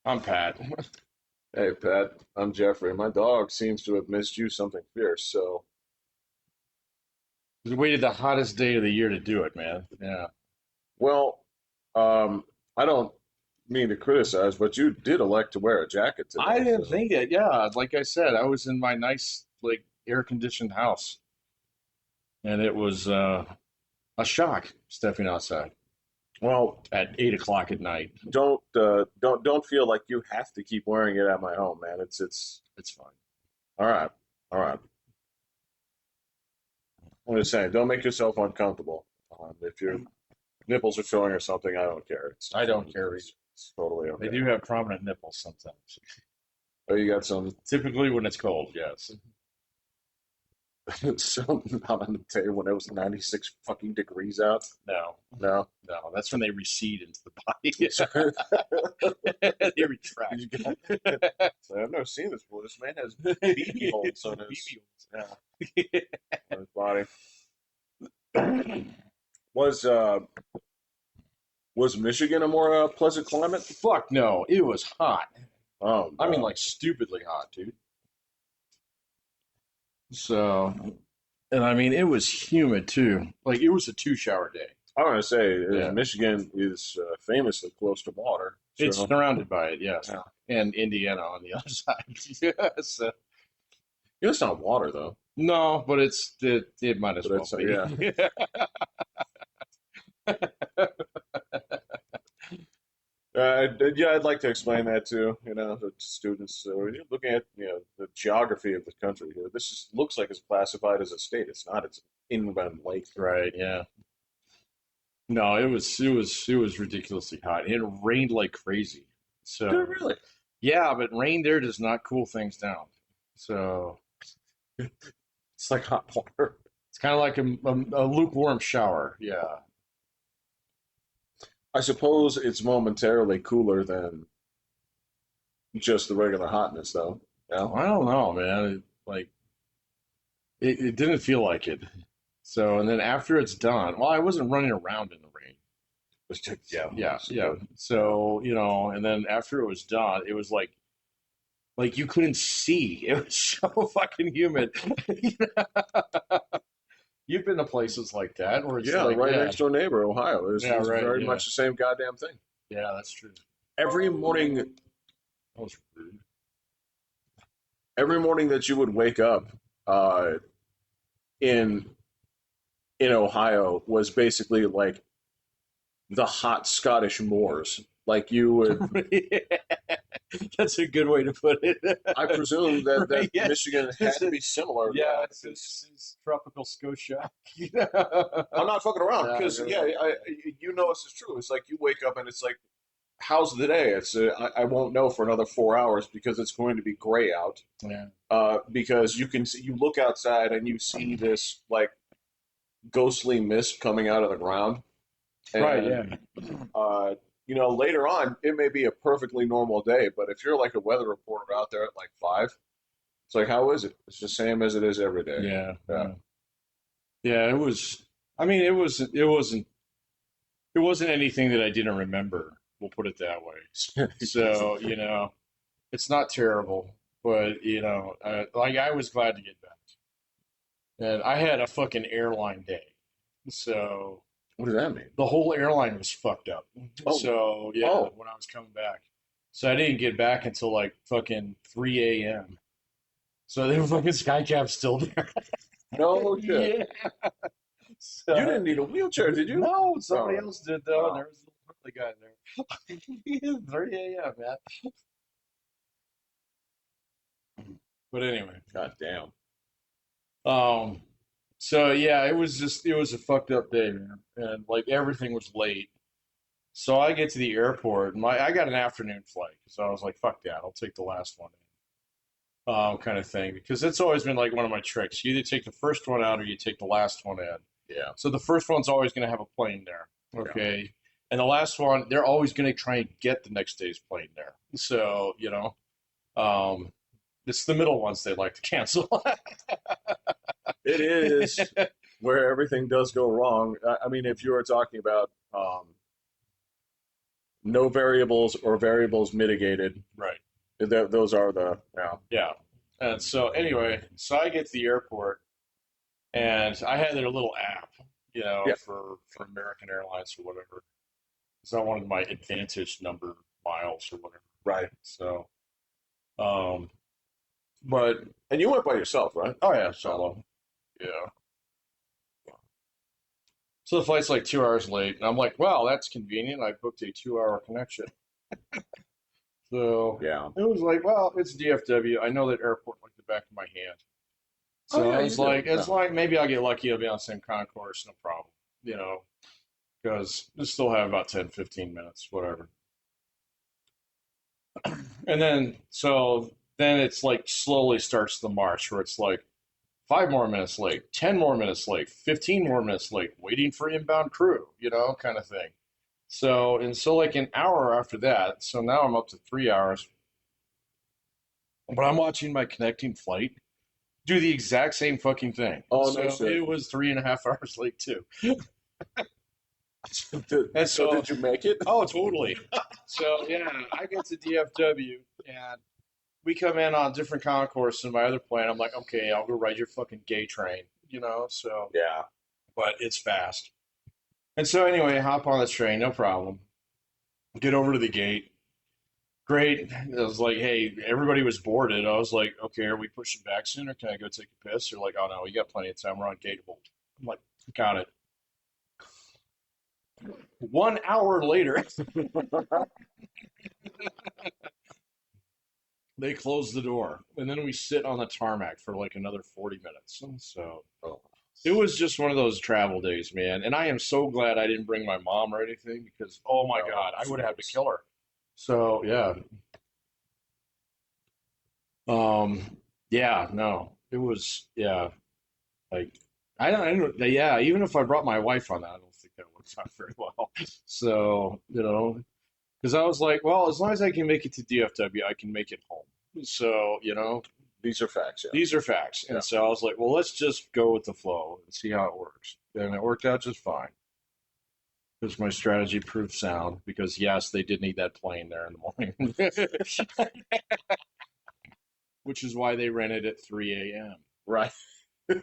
I'm Pat. Hey, Pat, I'm Jeffrey. My dog seems to have missed you something fierce, so, We waited the hottest day of the year to do it, man. Yeah. well, um, I don't mean to criticize, but you did elect to wear a jacket I today, didn't so, think it. Yeah, like I said, I was in my nice, like, air-conditioned house, and it was a shock stepping outside well, at 8 o'clock at night. don't feel like you have to keep wearing it at my home, man. It's It's fine. all right, all right. I'm just saying, don't make yourself uncomfortable. If your nipples are showing or something, I don't care. I don't care either. It's totally They okay. do have prominent nipples sometimes. Oh, you got some Typically when it's cold, yes. something out on the table when it was 96 fucking degrees out? No, No. no, that's when they recede into the Sorry. body. They retract. You got, so I've never seen this before. This man has BB holes on his, BB yeah, holes. on his body. Was uh was Michigan a more pleasant climate? Fuck no, it was hot. Oh I mean, no. like stupidly hot, dude. So, and I mean, it was humid too. Like it was a 2 shower day. I want to say Yeah, Michigan is famously close to water. it's So surrounded by it, yes, yeah. and Indiana on the other side. Yes, It's not water though. no, but it might as But well it's be. yeah. Yeah, I'd like to explain that too. To students. When you're looking at the geography of the country here, looks like it's classified as a state. It's not. It's an inland lake. Right? Yeah. No, it was ridiculously hot. It rained like crazy. Dude, So really? yeah, but rain there does not cool things down. So It's like hot water. it's kind of like a lukewarm shower. Yeah. I suppose it's momentarily cooler than just the regular hotness, though. Yeah. I don't know, man. It didn't feel like it. So, and then after it's done, well, I wasn't running around in the rain. Yeah. Yeah, yeah. So, and then after it was done, it was like you couldn't see. It was so fucking humid. You've been to places like that where it's Yeah, like, right yeah, next door neighbor, Ohio, is yeah, is right, very yeah, much the same goddamn thing. yeah. That's true. Every morning, That was rude. every morning that you would wake up uh, in in Ohio was basically like the hot Scottish moors. Like you would, That's a good way to put it. I presume that Right? Yeah. Michigan had This to is, be similar. yeah. Because It's tropical Scotia. I'm not fucking around. Yeah, Because you're yeah, right. this is true. It's like you wake up and it's like, how's the day? I won't know for another 4 hours because it's going to be gray out. Yeah. Because you look outside and you see this like ghostly mist coming out of the ground, Right. and Yeah. later on it may be a perfectly normal day, but if you're like a weather reporter out there at like 5, it's like, how is it? It's the same as it is every day. Yeah. Yeah. Yeah. Yeah. It was. I mean, it was. It wasn't. It wasn't anything that I didn't remember. We'll put it that way. So it's not terrible, but like I was glad to get back, and I had a fucking airline day, so What does that mean? the whole airline was fucked up. Oh, So yeah, oh, when I was coming back, so I didn't get back until like fucking 3 a.m. So they were fucking skycap still there. no shit. Yeah. You So didn't need a wheelchair, did you? no, somebody Oh, else did though, and oh. there was a little burly guy in there. 3 a.m. man. But anyway, God damn. um, so yeah, it was a fucked up day, man, and like everything was late. So I get to the airport, and I got an afternoon flight, so I was like, fuck that, I'll take the last one in, kind of thing, because it's always been like one of my tricks. You either take the first one out or you take the last one in. Yeah. So the first one's always going to have a plane there, Yeah. okay, and the last one they're always going to try and get the next day's plane there. So um, it's the middle ones they like to cancel. It is where everything does go wrong. I mean, if you were talking about no variables or variables mitigated. Right. Those are the Yeah. And so anyway, so I get to the airport and I had their little app, yeah for American Airlines or whatever. Because I wanted my advantage number miles or whatever. right. So, um, but And you went by yourself, right? oh yeah, solo. Yeah. So the flight's like 2 hours late, and I'm like, wow, that's convenient. I booked a 2 hour connection. So Yeah. it was like, well, it's DFW. I know that airport like the back of my hand. Oh So yeah, I you was do. like, it's Yeah. like maybe I'll get lucky. I'll be on the same concourse, no problem. Because we still have about 10, 15 minutes, whatever. And then it's like slowly starts the march where it's like 5 more minutes late, 10 more minutes late, 15 more minutes late, waiting for inbound crew, kind of thing. So like an hour after that, so now I'm up to 3 hours, but I'm watching my connecting flight do the exact same fucking thing. Oh no So shit. it was 3.5 hours late too. And So so, did you make it? oh, totally. So yeah, I get to DFW and we come in on different concourse in my other plane. I'm like, okay, I'll go ride your fucking gay train, so, Yeah. but it's fast. And so anyway, hop on the train, no problem. Get over to the gate. Great. I was like, hey, everybody was boarded. I was like, okay, are we pushing back soon or can I go take a piss? They're like, oh no, we got plenty of time. We're on gate hold. I'm like, got it. 1 hour later, they close the door. And then we sit on the tarmac for like another 40 minutes. And so Oh. it was just one of those travel days, man. And I am so glad I didn't bring my mom or anything because, oh my No, God, I would have had to jeez. kill her. So yeah. Um, yeah, no, it was, yeah, like, yeah, even if I brought my wife on that, I don't think that works out very well. So, because I was like, well, as long as I can make it to DFW, I can make it home. So, These are facts. Yeah. these are facts. Yeah. And so I was like, well, let's just go with the flow and see how it works. And it worked out just fine. Because my strategy proved sound. Because yes, they did need that plane there in the morning, which is why they rented at 3 a.m. Right.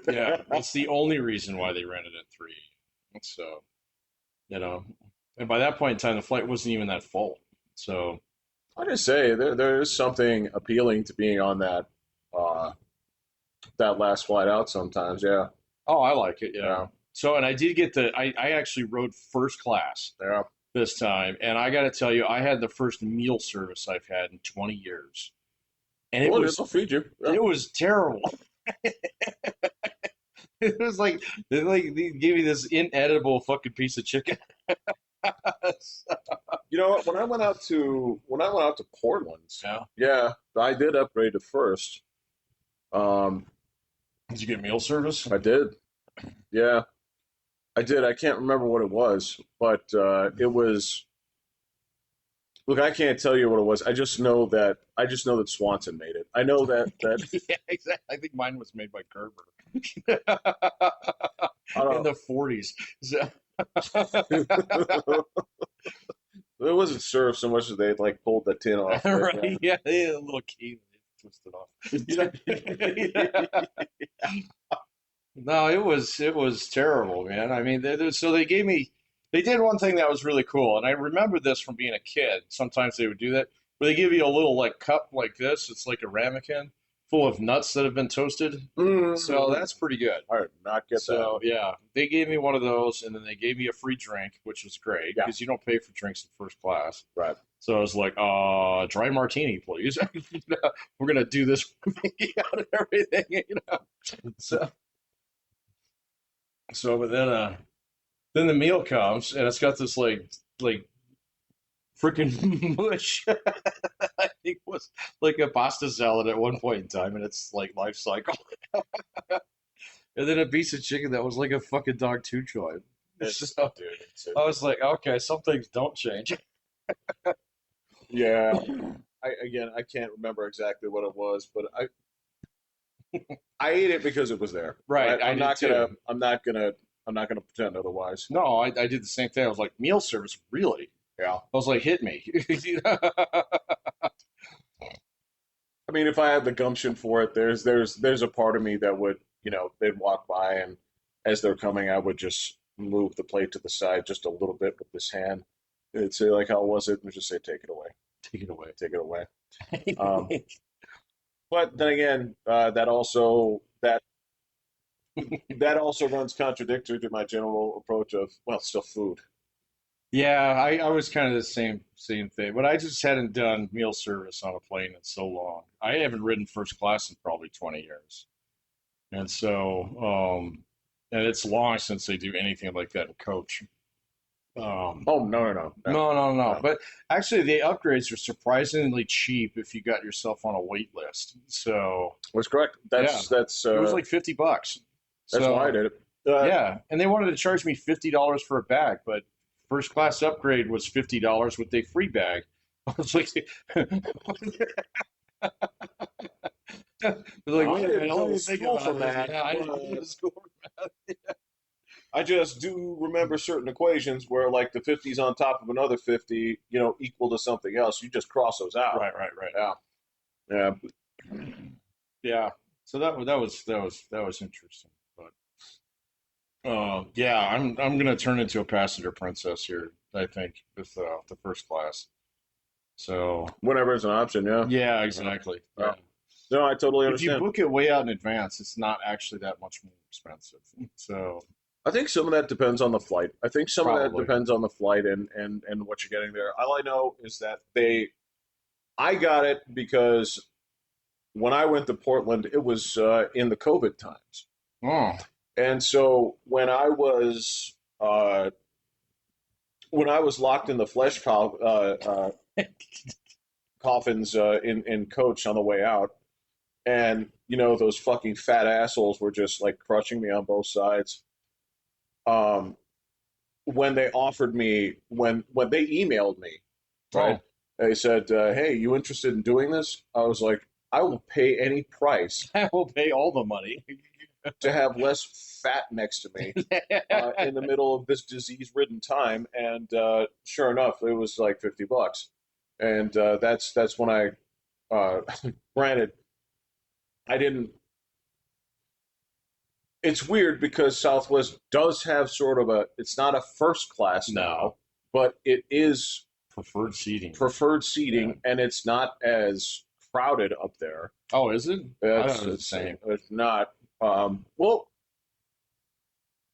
Yeah, that's the only reason why they rented at 3 a.m. So, you know, and by that point in time, the flight wasn't even that full. So, I just say there is something appealing to being on uh that last flight out sometimes. Yeah. oh, I like it. Yeah. Yeah. So, and I did I actually rode first class Yeah. this time. And I got to tell you, I had the first meal service I've had in 20 years. And Well, they'll feed you. Yeah. it was terrible. It was like they gave me this inedible fucking piece of chicken. You know what? When I went out to Portland, Yeah. yeah, I did upgrade to first. Um, Did you get meal service? I did. Yeah, I did. I can't remember what it was, but it was. Look, I can't tell you what it was. I just know that Swanson made it. I know that Yeah, exactly. I think mine was made by Gerber I in don't the 40s. So, know. It wasn't served so much as they like pulled the tin off. right? Yeah, they had a little key they twisted off. No, it was terrible, man. I mean, so they did one thing that was really cool, and I remember this from being a kid. Sometimes they would do that, where they give you a little like cup like this. It's like a ramekin full of nuts that have been toasted. So that's pretty good. I did not get that. So yeah, they gave me one of those, and then they gave me a free drink, which was great Yeah. because you don't pay for drinks in first class. Right. So I was like, dry martini, please. We're gonna do this out of everything. So but then the meal comes, and it's got this like freaking mush. I think it was like a pasta salad at one point in time, and it's like life cycle. And then a piece of chicken that was like a fucking dog too choy. So Dude, I was like, okay, some things don't change. yeah. I can't remember exactly what it was, but I ate it because it was there. Right, I I'm did not too. I'm not gonna pretend otherwise. No, I did the same thing. I was like, meal service, really? Yeah. I was like, hit me. I mean, if I had the gumption for it, there's a part of me that would, they'd walk by and as they're coming, I would just move the plate to the side just a little bit with this hand. It'd say like, "How was it?" And just say, "Take it away, Take it away. take it away." Um, but then again, that also runs contradictory to my general approach of, well, it's still food. Yeah, I was kind of the same thing, but I just hadn't done meal service on a plane in so long. I haven't ridden first class in probably 20 years. And so, and it's long since they do anything like that in coach. Um, Oh, no, no, no, no, no. no. But actually, the upgrades are surprisingly cheap if you got yourself on a wait list. So, That's correct. yeah, it was like $50. That's why I So, did it. Uh, yeah, and they wanted to charge me $50 for a bag, but first class upgrade was $50 with a free bag. I was like, I was like, I wait a didn't minute, let go to me think school about for this. math, Yeah, I didn't go but to school. I just do remember certain equations where like the 50s on top of another 50, equal to something else. You just cross those out. Right. Yeah. Yeah. Yeah. So that was interesting. But yeah, I'm gonna turn into a passenger princess here, I think, with the first class. So Whenever it's an option, yeah. yeah, Yeah. exactly. Yeah. Yeah. No, I totally If you understand. book it way out in advance, it's not actually that much more expensive. So I think some of that depends on the flight. I think some of that probably. depends on the flight and what you're getting there. All I know is that I got it because when I went to Portland, it was in the COVID times. Oh, And so when I was locked in the coffins in coach on the way out, and those fucking fat assholes were just like crushing me on both sides. Um, when they offered me when they emailed me, right? oh, They said, "Hey, you interested in doing this?" I was like, "I will pay any price I will pay all the money. to have less fat next to me in the middle of this disease-ridden time." And sure enough, it was like $50, and that's when uh, granted, I didn't. It's weird because Southwest does have sort of it's not a first class now, No, but it is preferred seating. preferred Yeah. seating, and it's not as crowded up there. Oh, is it? I It's thought it was the same. it's not. Well,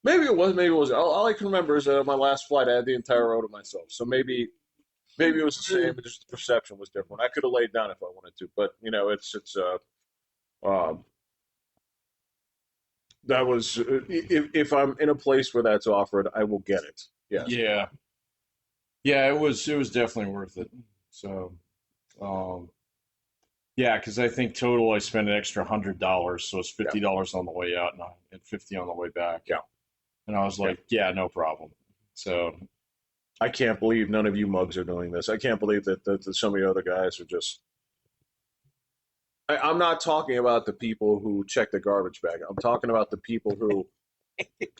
maybe it was. Maybe it was. All I can remember is that on my last flight, I had the entire row to myself. So maybe it was the same, but just the perception was different. I could have laid down if I wanted to, but it's um, that was if I'm in a place where that's offered, I will get it. Yes. Yeah, yeah, it was definitely worth it. So, um, yeah, because I think total I spent an extra $100, so it's Yeah. $50 on the way out and 50 on the way back. Yeah. And I was Yeah. like, yeah, no problem. So, I can't believe none of you mugs are doing this. I can't believe that some of the other guys are just. I'm not talking about the people who check the garbage bag. I'm talking about the people who,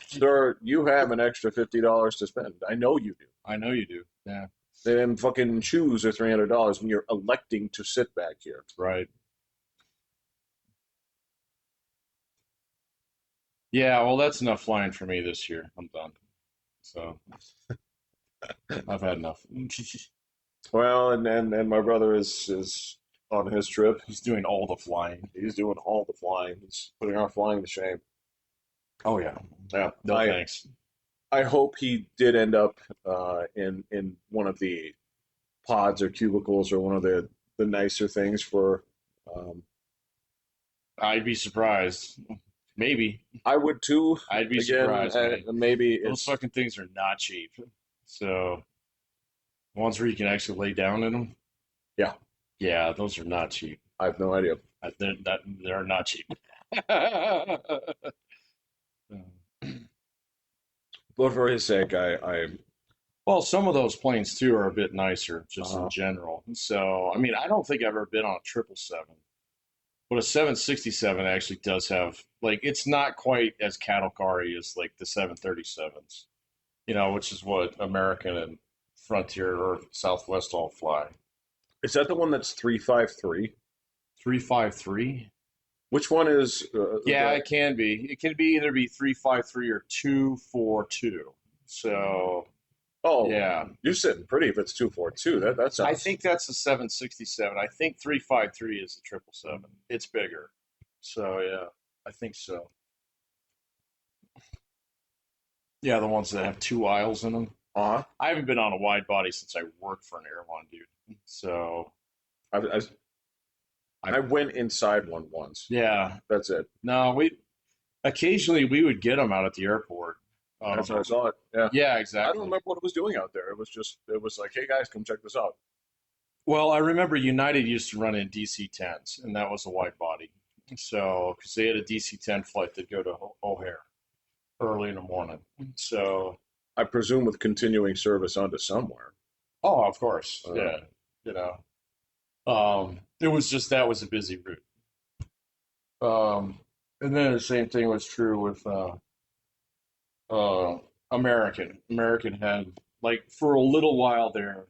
sir, you have an extra $50 to spend. I know you do. I know you do. Yeah, Then fucking shoes are $300 when you're electing to sit back here. right. Yeah, well, that's enough flying for me this year. I'm done. So, I've had enough. Well, and my brother is on his trip. He's doing all the flying. He's doing all the flying. He's putting our flying to shame. Oh, yeah. Yeah, No thanks. I hope he did end up in one of the pods or cubicles or one of the nicer things for. Um, I'd be surprised. Maybe. I would too. I'd be Again, surprised, man. maybe Those it's. fucking things are not cheap. So, ones where you can actually lay down in them, Yeah, yeah, those are not cheap. I have no idea. They're not cheap. But for his sake, I Well, some of those planes too are a bit nicer, just in uh, general. So, I mean, I don't think I've ever been on a 777, but a 767 actually does have like it's not quite as cattle car as like the 737s, which is what American and Frontier or Southwest all fly. Is that the one that's 353? 353. Which one is Yeah, it can be. It can be either be 353 or 242. So Oh, yeah, you're sitting pretty if it's 242. That I sounds. think that's a 767. I think 353 is a 777. It's bigger. So yeah, I think so. Yeah, the ones that have two aisles in them. Uh-huh. I haven't been on a wide body since I worked for an airline, dude. So I, I I I went inside one once. yeah, That's it. no, we occasionally we would get them out at the airport. That's how I saw it. Yeah. Yeah, I don't exactly. remember what it was doing out there. It was like, hey guys, come check this out. Well, I remember United used to run in DC-10s, and that was a wide body. So, because they had a DC-10 flight that go to O'Hare early in the morning. So, I presume with continuing service onto somewhere. oh, of course, Uh, yeah, you know, it was just that was a busy route. And then the same thing was true with uh, American. American had like for a little while there,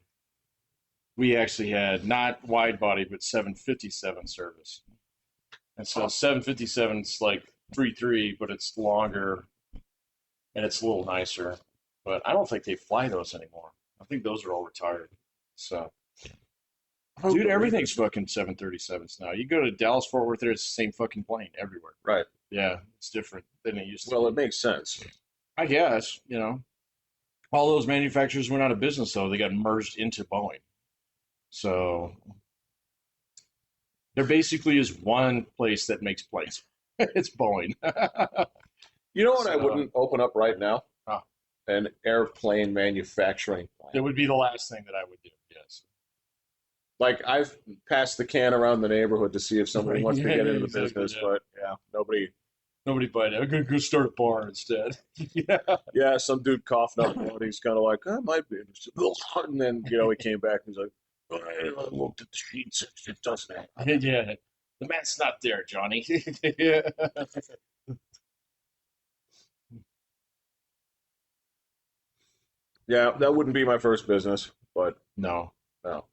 we actually had not wide body but 757 service. And so 757 is like 3.3, but it's longer and it's a little nicer. But I don't think they fly those anymore. I think those are all retired. So, dude, everything's fucking 737s now. You go to Dallas Fort Worth, there, it's the same fucking plane everywhere. right. Yeah, it's different than it used to Well, be. it makes sense. I guess, you know, all those manufacturers went out of business, though. They got merged into Boeing. So there basically is one place that makes planes. It's Boeing. You know what I So, wouldn't open up right now? uh, An airplane manufacturing it plant. would be the last thing that I would do. Yes. Like I've passed the can around the neighborhood to see if somebody Right. wants to Yeah, get yeah, into the exactly. business, Yeah. but yeah, nobody. Nobody bite it. I'm gonna go start a bar instead. Yeah. Yeah, some dude coughing up blood. He's kind of like, I might be interested. And then, he came back and he's like, I looked at the sheets. It doesn't happen. Yeah. The mat's not there, Johnny. Yeah. Yeah, that wouldn't be my first business, but No. no.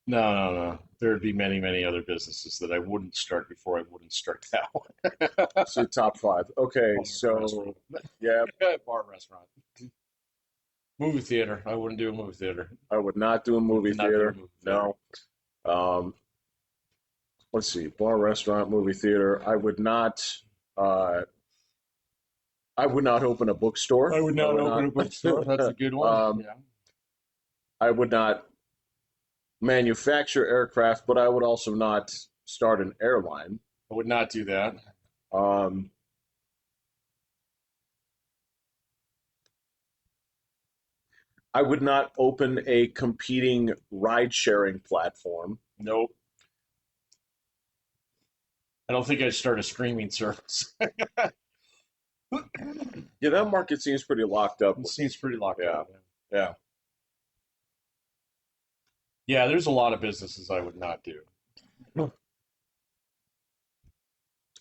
No, no, no. There'd be many, many other businesses that I wouldn't start before I wouldn't start that one. So top five. Okay, Bar, so restaurant. yeah, Bar, restaurant. Movie theater. I wouldn't do a movie theater. I would not do a movie Not do a theater. movie theater. No. Let's see, bar, restaurant, movie theater. Uh, I would not open a bookstore. I would not open a bookstore. That's a good one. Um, Yeah. I would not manufacture aircraft, but I would also not start an airline. I would not do that. Um, I would not open a competing ride sharing platform. Nope. I don't think I'd start a streaming service. Yeah, that market seems pretty locked up. It seems pretty locked Yeah. up. Yeah. Yeah, there's a lot of businesses I would not do.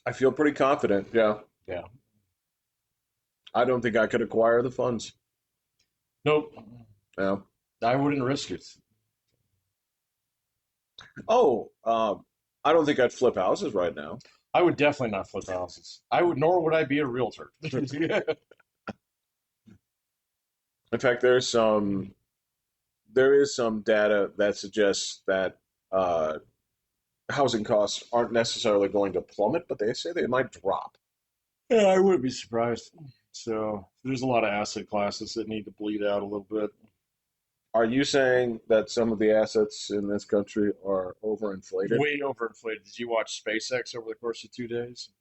I feel pretty confident. Yeah. Yeah. I don't think I could acquire the funds. Nope. Yeah. I wouldn't risk it. Oh, I don't think I'd flip houses right now. I would definitely not flip houses. I would, nor would I be a realtor. In fact, there is some data that suggests that housing costs aren't necessarily going to plummet, but they say they might drop. Yeah, I wouldn't be surprised. So there's a lot of asset classes that need to bleed out a little bit. Are you saying that some of the assets in this country are overinflated? Way overinflated. Did you watch SpaceX over the course of 2 days?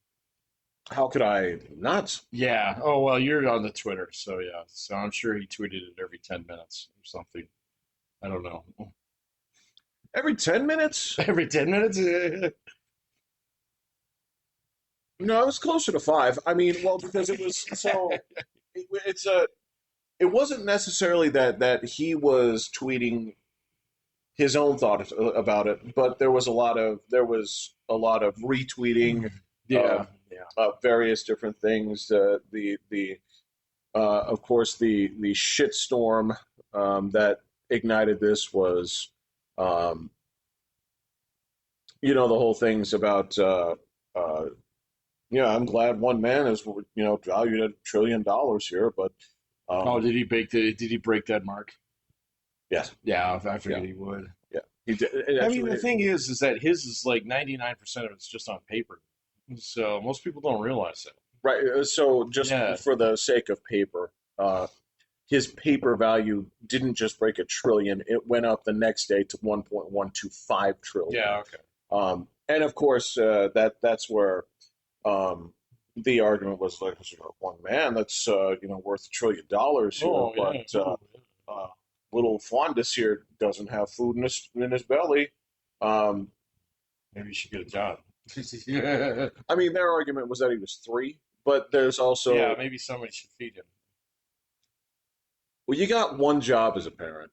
How could I not? Yeah. Oh, well, you're on the Twitter, so yeah. So I'm sure he tweeted it every 10 minutes or something. I don't know. Every 10 minutes? Every 10 minutes? No, it was closer to 5. I mean, well, because it was so it's a it wasn't necessarily that he was tweeting his own thoughts about it, but there was a lot of retweeting Yeah. Yeah. of various different things. The of course the shitstorm that ignited this was, um, the whole things about, uh, yeah, I'm glad one man is, valued at $1 trillion here, but, Oh, um, did he break that mark? yes, Yeah, I yeah, figured he would. yeah, he did. It I mean, the actually, thing is that his is like 99% of it's just on paper. So most people don't realize that. right. So just Yeah. for the sake of paper, his paper value didn't just break 1 trillion; it went up the next day to 1.125 trillion. Yeah, okay. And of course, that's where the argument was like, one man that's worth $1 trillion here, Oh, yeah. but Ooh, uh, little Flandus here doesn't have food in his belly. Um, maybe you should get a job. Yeah. I mean, their argument was that he was three, but there's Yeah, also, maybe somebody should feed him. well, you got one job as a parent.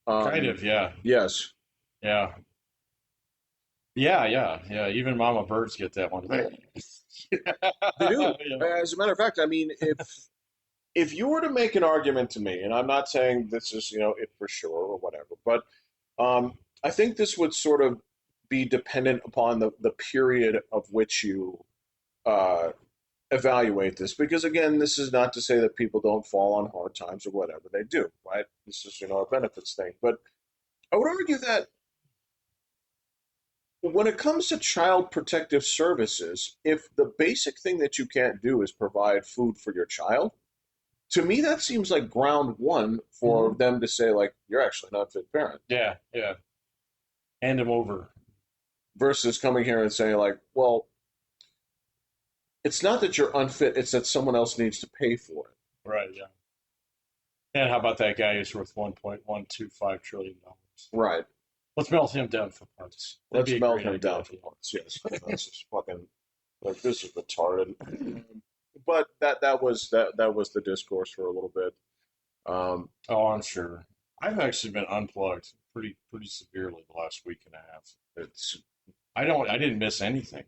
Kind of, yeah. Yes, Yeah. Yeah. Even mama birds get that one. they do. Yeah. As a matter of fact, I mean, if you were to make an argument to me, and I'm not saying this is it for sure or whatever, but I think this would sort of be dependent upon the period of which you uh, evaluate this, because again, this is not to say that people don't fall on hard times or whatever they do, right? This is a benefits thing, but I would argue that when it comes to child protective services, if the basic thing that you can't do is provide food for your child, to me that seems like ground one for Mhm. them to say like you're actually not a fit parent, Yeah. Hand him over. versus coming here and saying like, well, it's not that you're unfit, it's that someone else needs to pay for it. Right, yeah. And how about that guy who's worth $1.125 trillion? Right. Let's melt him down for parts. That'd Let's be a melt great him idea. down for parts. Yes. That's just fucking like this is retarded. But that was the discourse for a little bit. Um, Oh, I'm sure. I've actually been unplugged pretty severely the last week and a half. it's I didn't miss anything.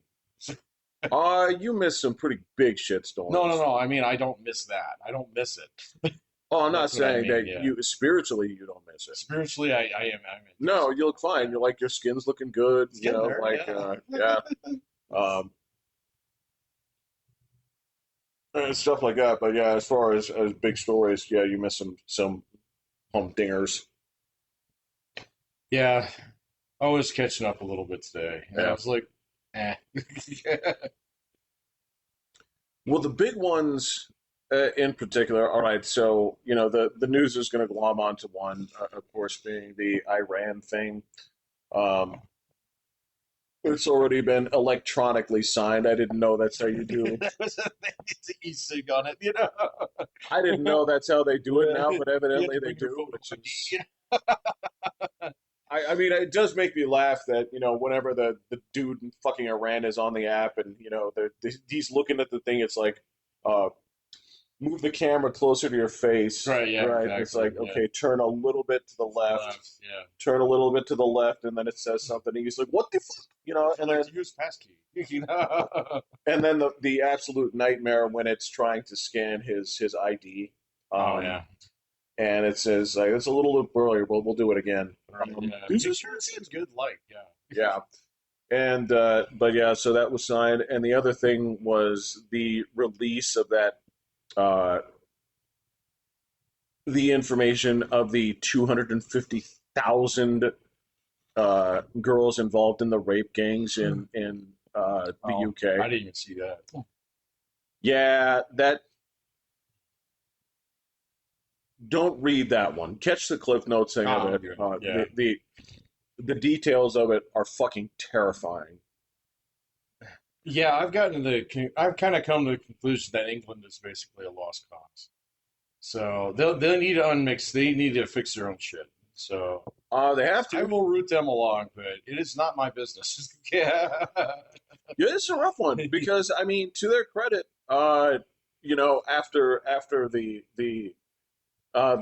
you missed some pretty big shitstorms. No. I mean, I don't miss that. I don't miss it. Oh, I'm not That's what I saying mean. that Yeah. you spiritually you don't miss it. Spiritually, I'm in No, you look fine. You're like your skin's looking good. It's getting there. Like Yeah. yeah, um, and stuff like that. But yeah, as far as big stories, yeah, you missed some humdingers. Yeah. I was catching up a little bit today, and I Yeah. was like, eh. Well, the big ones in particular. All right, so the news is going to glom onto one, of course, being the Iran thing. Um, it's already been electronically signed. I didn't know that's how you do. It's an e-cig on it. I didn't know that's how they do it now, but You have evidently to they bring your do, photo which ID. is. I mean, it does make me laugh that whenever the dude in fucking Iran is on the app and he's looking at the thing, it's like, uh, move the camera closer to your face, Right, yeah, right? It's exactly. like, Yeah. okay, turn a little bit to the left, Yeah. turn a little bit to the left, and then it says something. And he's like, "What the fuck?" And then Use passkey. Oh the absolute nightmare when it's trying to scan his ID. yeah. And it says like it's a little bit earlier, but we'll do it again. Right, yeah. This Make is sure it seems good light, yeah. yeah. And but yeah, so that was signed, and the other thing was the release of that the information of the 250,000 girls involved in the rape gangs in the Oh, UK. I didn't even see that. Yeah, that don't read that one. Catch the cliff notes thing of it. Good. Yeah. The details of it are fucking terrifying. Yeah, I've kind of come to the conclusion that England is basically a lost cause. So they'll need to unmix. They need to fix their own shit. So They have I to. will root them along, but it is not my business. Yeah. Yeah, it's a rough one because I mean, to their credit, after the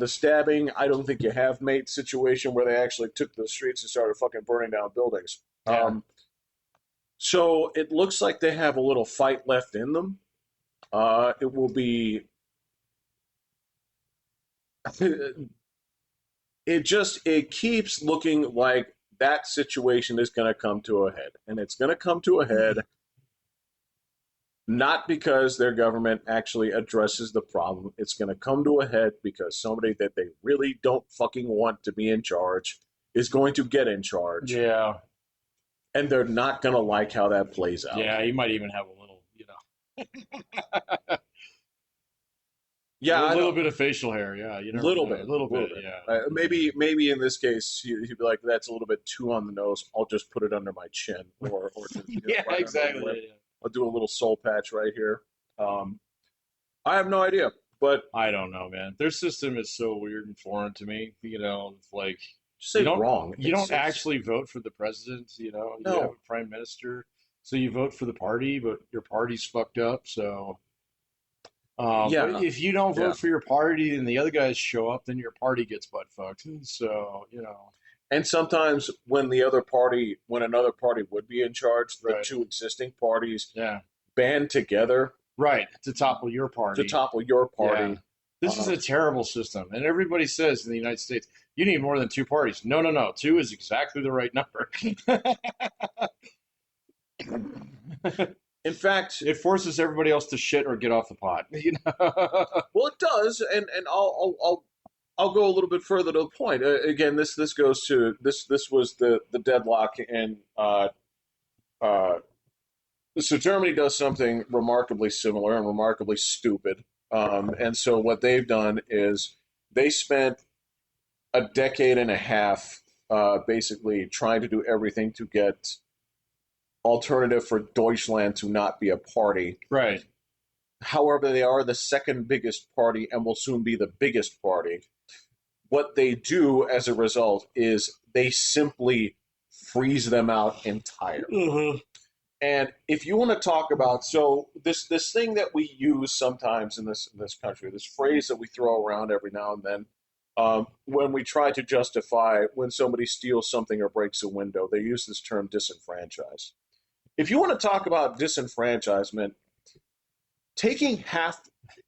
stabbing, I don't think you have mate situation where they actually took to the streets and started fucking burning down buildings. Yeah. So it looks like they have a little fight left in them. It will be it keeps looking like that situation is going to come to a head, and it's going to come to a head not because their government actually addresses the problem. It's going to come to a head because somebody that they really don't fucking want to be in charge is going to get in charge, Yeah, and they're not going to like how that plays out. yeah. You might even have a little, Yeah, a I little don't. bit of facial hair. Yeah, you never Little know. bit, A little bit. Yeah. maybe in this case he'd be like, "That's a little bit too on the nose. I'll just put it under my chin, or just, Yeah, right under my exactly. lip. Yeah, yeah. I'll do a little soul patch right here." Um, I have no idea, but I don't know, man. Their system is so weird and foreign to me. It's like just you say don't wrong. you don't actually vote for the president. You have No. a prime minister, so you vote for the party, but your party's fucked up. So, but Yeah, if you don't yeah. vote for your party and the other guys show up, then your party gets butt fucked. So, And sometimes when another party would be in charge, the right, two existing parties yeah, band together right, to topple your to party. topple your Yeah. party. This is a terrible system. And everybody says in the United States, you need more than two parties. No, no, no. Two is exactly the right number. In fact, It forces everybody else to shit or get off the pot. well, it does, and I'll go a little bit further to the point. Again, this goes to this was the deadlock, and uh, so Germany does something remarkably similar and remarkably stupid. And so what they've done is they spent a decade and a half basically trying to do everything to get Alternative for Deutschland to not be a party. Right. However, they are the second biggest party and will soon be the biggest party. What they do as a result is they simply freeze them out entirely. Uh-huh. And if you want to talk about this thing that we use sometimes in this country, this phrase that we throw around every now and then, when we try to justify when somebody steals something or breaks a window, they use this term disenfranchise. If you want to talk about disenfranchisement, taking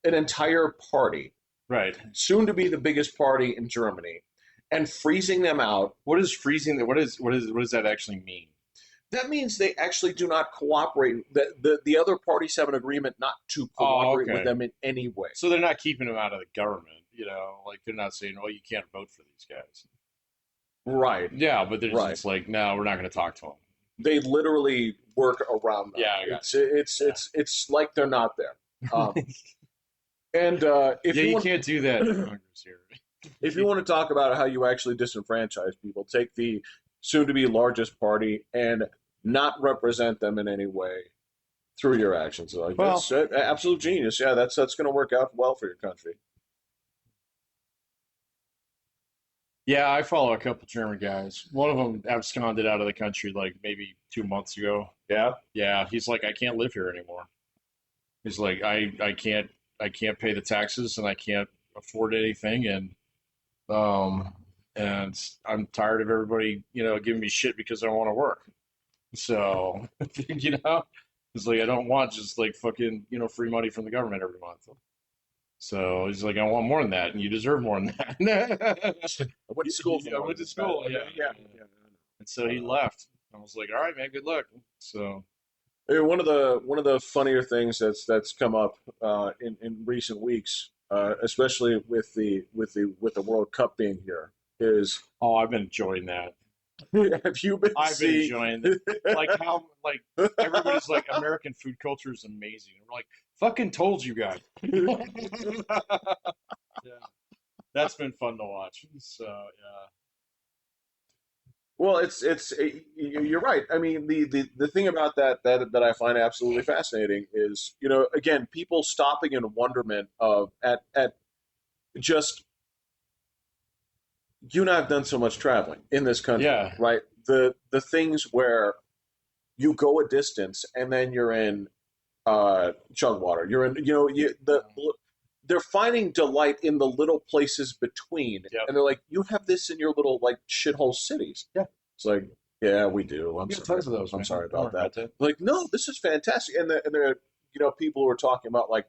an entire party, Right. soon to be the biggest party in Germany, and freezing them out. What is freezing? What does that actually mean? That means they actually do not cooperate. The other parties have an agreement not to cooperate with them in any way. So they're not keeping them out of the government. Like they're not saying, "Oh, you can't vote for these guys." Right. Yeah, but they're Right. just like, "No, we're not going to talk to them." They literally work around them. Yeah, I got It's like they're not there. And if you can't do that in Congress here. If you want to talk about how you actually disenfranchise people, take the soon-to-be largest party and not represent them in any way through your actions. That's absolute genius. Yeah, that's going to work out well for your country. Yeah, I follow a couple German guys. One of them absconded out of the country like maybe 2 months ago. Yeah. Yeah, he's like, I can't live here anymore. He's like, I can't pay the taxes and I can't afford anything, and I'm tired of everybody giving me shit because I want to work. So it's like I don't want just like fucking free money from the government every month. So he's like, I want more than that, and you deserve more than that. I went to school. I went to school. Yeah. And so he left. I was like, all right, man, good luck. So one of the funnier things that's come up in recent weeks, especially with the World Cup being here, is I've been enjoying that. have you been? I've been enjoying it. Like how everybody's like American food culture is amazing. And we're like, fucking told you guys. Yeah, that's been fun to watch. So yeah. Well, you're right. I mean, the thing about that I find absolutely fascinating is, again, people stopping in wonderment of at just you and I have done so much traveling in this country, Yeah. right? The things where you go a distance and then you're in Chugwater. You're in, they're finding delight in the little places between, Yep. and they're like, you have this in your little like shithole cities. Yeah. It's like, yeah, we do. I'm We have sorry. tons of those. I'm man. sorry Don't about worry that. Like, no, this is fantastic. And there, people who are talking about like,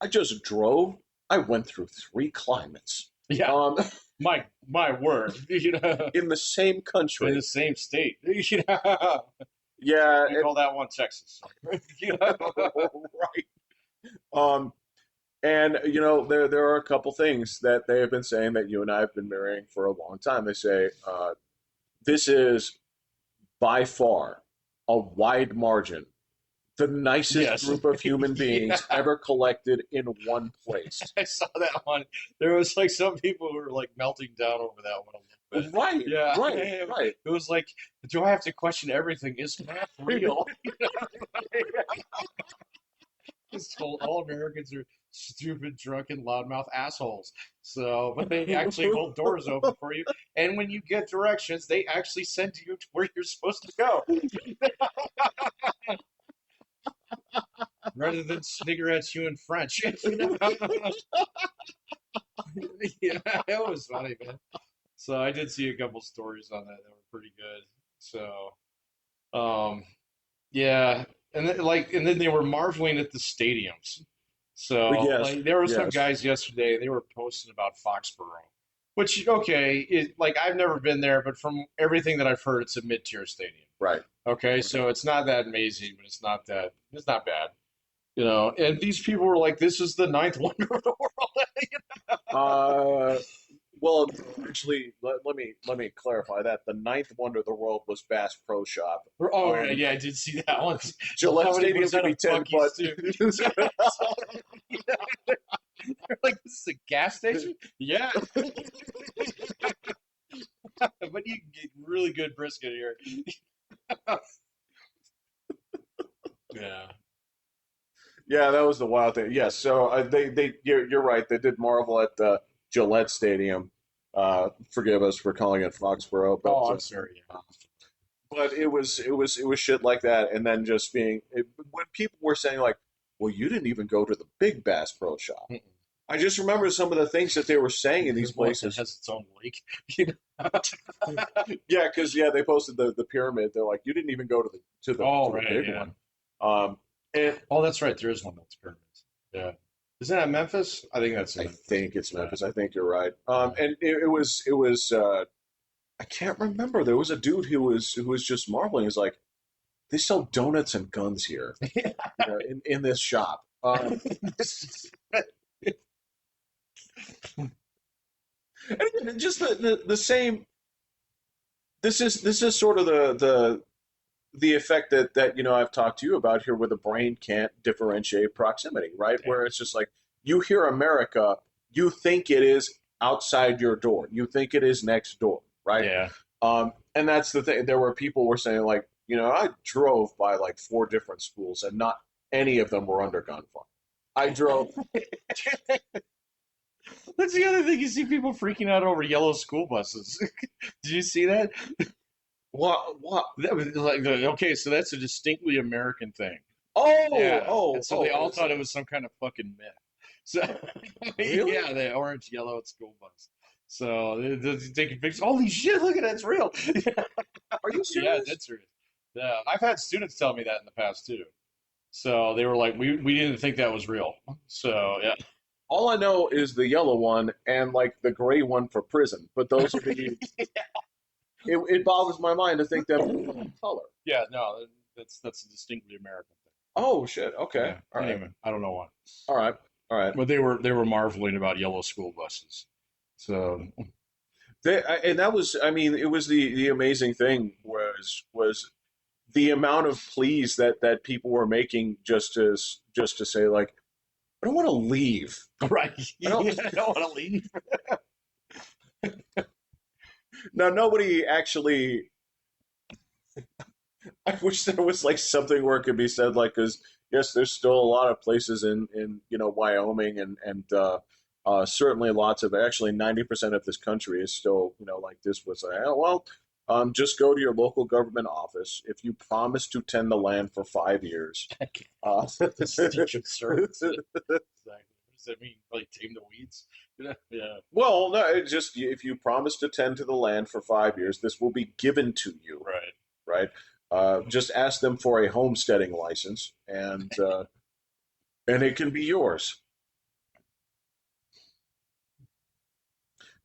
I just drove. I went through 3 climates. Yeah, um, my word. in the same In country. the same state. Yeah, Yeah, we call that one Texas. right. Um, and there are a couple things that they have been saying that you and I have been mirroring for a long time. They say this is by far a wide margin the nicest Yes. group of human Yeah, beings ever collected in one place. I saw that one. There was like some people who were like melting down over that one a little bit. Right, Yeah, right, it right. was like, do I have to question everything? Is math real? It's told all Americans are stupid, drunken, loudmouth assholes. So, but they actually hold doors open for you, and when you get directions, they actually send you to where you're supposed to go, rather than snigger at you in French. Yeah, it was funny, man. So I did see a couple stories on that were pretty good. So, um, yeah, and then they were marveling at the stadiums. So Yes, like there were some yes, guys yesterday, they were posting about Foxborough, which okay, like I've never been there, but from everything that I've heard, it's a mid-tier stadium. right. Okay, Right. so it's not that amazing, but it's not bad. And these people were like, "This is the ninth wonder of the world." Uh, well, actually, let me clarify that. The ninth wonder of the world was Bass Pro Shop. Oh yeah, Um, yeah, I did see that one. Gillette Somebody Stadium was could at be a 10, but Buc-ee's too. They're like, "This is a gas station." Yeah, but you can get really good brisket here. Yeah. yeah, that was the wild thing. Yes, so you're right. They did marvel at the Gillette Stadium. Forgive us for calling it Foxborough, Oh, I'm sorry. but it was shit like that, and then just when people were saying like, "Well, you didn't even go to the big Bass Pro Shop." Yeah. I just remember some of the things that they were saying in these One that places. has its own lake. You Yeah, because they posted the pyramid. They're like, you didn't even go to the Oh, to the right, big yeah. one. Um, and Oh, that's right. There is one that's pyramids. Yeah. Isn't that Memphis? I think that's in I Memphis. think it's Yeah. Memphis. I think you're right. Yeah. And it was I can't remember. There was a dude who was just marveling. He's like, they sell donuts and guns here, in this shop. And just the same. This is sort of the effect that I've talked to you about here, where the brain can't differentiate proximity, right? Yeah. Where it's just like you hear America, you think it is outside your door, you think it is next door, right? Yeah. And that's the thing. There were people were saying like, I drove by like four different schools, and not any of them were under gunfire. I drove. That's the other thing. You see people freaking out over yellow school buses. Did you see that? What? That was like, okay, so that's a distinctly American thing. Oh, Yeah. And oh, so they oh! all thought it was some kind of fucking myth. So, Really? yeah, the orange, yellow school bus. So they taking pictures. Holy shit, look at that. It's real. Are you Yeah, serious? that's real. Yeah. I've had students tell me that in the past too. So they were like, we didn't think that was real. So, yeah. All I know is the yellow one and like the gray one for prison. But those are the. It boggles my mind to think that color. Yeah, no, that's a distinctly American thing. Oh shit. Okay. Yeah. All right. Anyway, I don't know why, All right. All right. but they were marveling about yellow school buses. So And that was. I mean, it was the amazing thing was the amount of pleas that people were making just to say like, I don't want to leave. right, I yeah, don't. I don't want to leave. Now nobody actually. I wish there was like something where it could be said like, because yes, there's still a lot of places in Wyoming and certainly lots of, actually 90% of this country is still like this was like, oh, well, just go to your local government office if you promise to tend the land for 5 years. Distinction service. Exactly. What does that mean? Like tame the weeds? Yeah. Well, no, it just if you promise to tend to the land for 5 years, this will be given to you, Right. right? Just ask them for a homesteading license, and it can be yours.